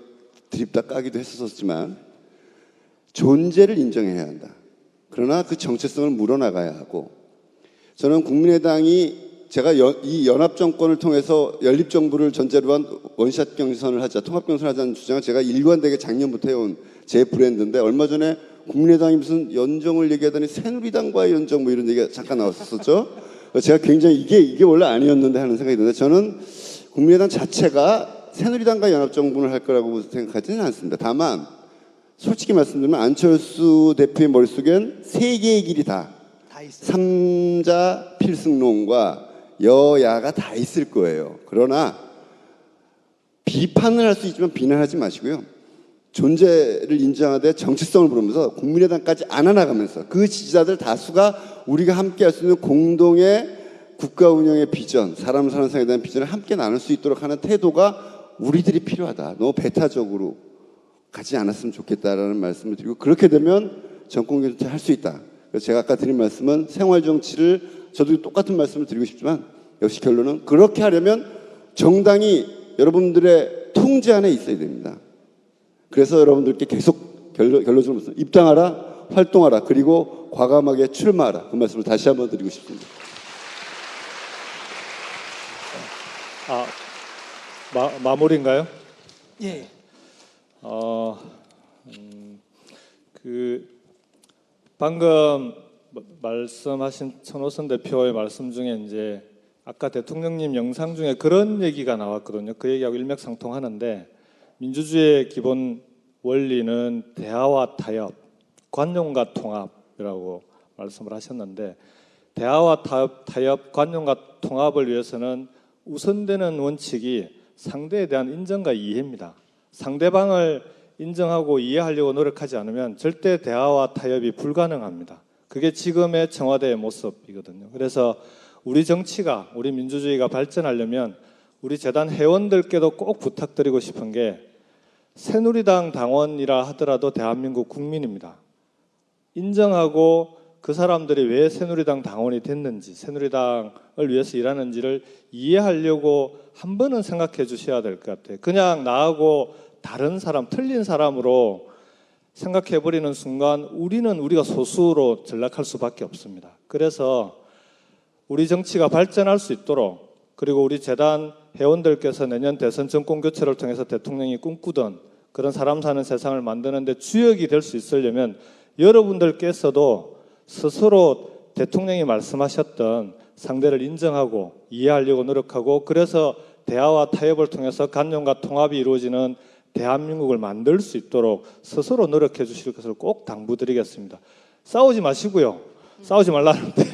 드립다 까기도 했었지만 존재를 인정해야 한다. 그러나 그 정체성을 물어나가야 하고, 저는 국민의당이 제가 이 연합정권을 통해서 연립정부를 전제로 한 원샷 경선을 하자, 통합경선을 하자는 주장을 제가 일관되게 작년부터 해온 제 브랜드인데, 얼마 전에 국민의당이 무슨 연정을 얘기하더니 새누리당과의 연정 뭐 이런 얘기가 잠깐 나왔었죠. 제가 굉장히 이게 원래 아니었는데 하는 생각이 드는데, 저는 국민의당 자체가 새누리당과 연합정부를 할 거라고 생각하지는 않습니다. 다만 솔직히 말씀드리면 안철수 대표의 머릿속엔 세 개의 길이 다 있어요. 삼자 필승론과 여야가 다 있을 거예요. 그러나 비판을 할 수 있지만 비난하지 마시고요. 존재를 인정하되 정체성을 부르면서 국민의당까지 안아나가면서 그 지지자들 다수가 우리가 함께 할 수 있는 공동의 국가 운영의 비전, 사람 사는 세상에 대한 비전을 함께 나눌 수 있도록 하는 태도가 우리들이 필요하다. 너무 배타적으로 가지 않았으면 좋겠다라는 말씀을 드리고, 그렇게 되면 정권 교체 할 수 있다. 그래서 제가 아까 드린 말씀은 생활정치를, 저도 똑같은 말씀을 드리고 싶지만 역시 결론은 그렇게 하려면 정당이 여러분들의 통제 안에 있어야 됩니다. 그래서 여러분들께 계속 결론적으로 말씀, 입당하라, 활동하라, 그리고 과감하게 출마하라. 그 말씀을 다시 한번 드리고 싶습니다. 마무리인가요? 예. 방금 말씀하신 천호선 대표의 말씀 중에 이제 아까 대통령님 영상 중에 그런 얘기가 나왔거든요. 그 얘기하고 일맥상통하는데, 민주주의의 기본 원리는 대화와 타협, 관용과 통합이라고 말씀을 하셨는데, 대화와 타협, 관용과 통합을 위해서는 우선되는 원칙이 상대에 대한 인정과 이해입니다. 상대방을 인정하고 이해하려고 노력하지 않으면 절대 대화와 타협이 불가능합니다. 그게 지금의 청와대의 모습이거든요. 그래서 우리 정치가, 우리 민주주의가 발전하려면 우리 재단 회원들께도 꼭 부탁드리고 싶은 게, 새누리당 당원이라 하더라도 대한민국 국민입니다. 인정하고 그 사람들이 왜 새누리당 당원이 됐는지, 새누리당을 위해서 일하는지를 이해하려고 한 번은 생각해 주셔야 될 것 같아요. 그냥 나하고 다른 사람, 틀린 사람으로 생각해버리는 순간 우리가 소수로 전락할 수밖에 없습니다. 그래서 우리 정치가 발전할 수 있도록, 그리고 우리 재단 회원들께서 내년 대선 정권 교체를 통해서 대통령이 꿈꾸던 그런 사람 사는 세상을 만드는데 주역이 될 수 있으려면 여러분들께서도 스스로 대통령이 말씀하셨던 상대를 인정하고 이해하려고 노력하고, 그래서 대화와 타협을 통해서 관용과 통합이 이루어지는 대한민국을 만들 수 있도록 스스로 노력해 주실 것을 꼭 당부드리겠습니다. 싸우지 마시고요. 싸우지 말라는데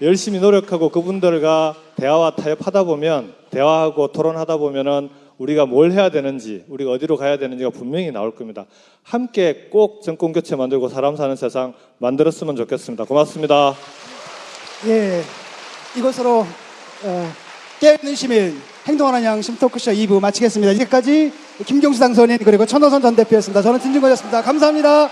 열심히 노력하고 그분들과 대화와 타협하다 보면, 대화하고 토론하다 보면은 우리가 뭘 해야 되는지, 우리가 어디로 가야 되는지가 분명히 나올 겁니다. 함께 꼭 정권 교체 만들고 사람 사는 세상 만들었으면 좋겠습니다. 고맙습니다. 예. 이것으로 깨어있는 시민 행동하는 양심 토크쇼 2부 마치겠습니다. 이제까지 김경수 당선인 그리고 천호선 전 대표였습니다. 저는 진중권이었습니다. 감사합니다.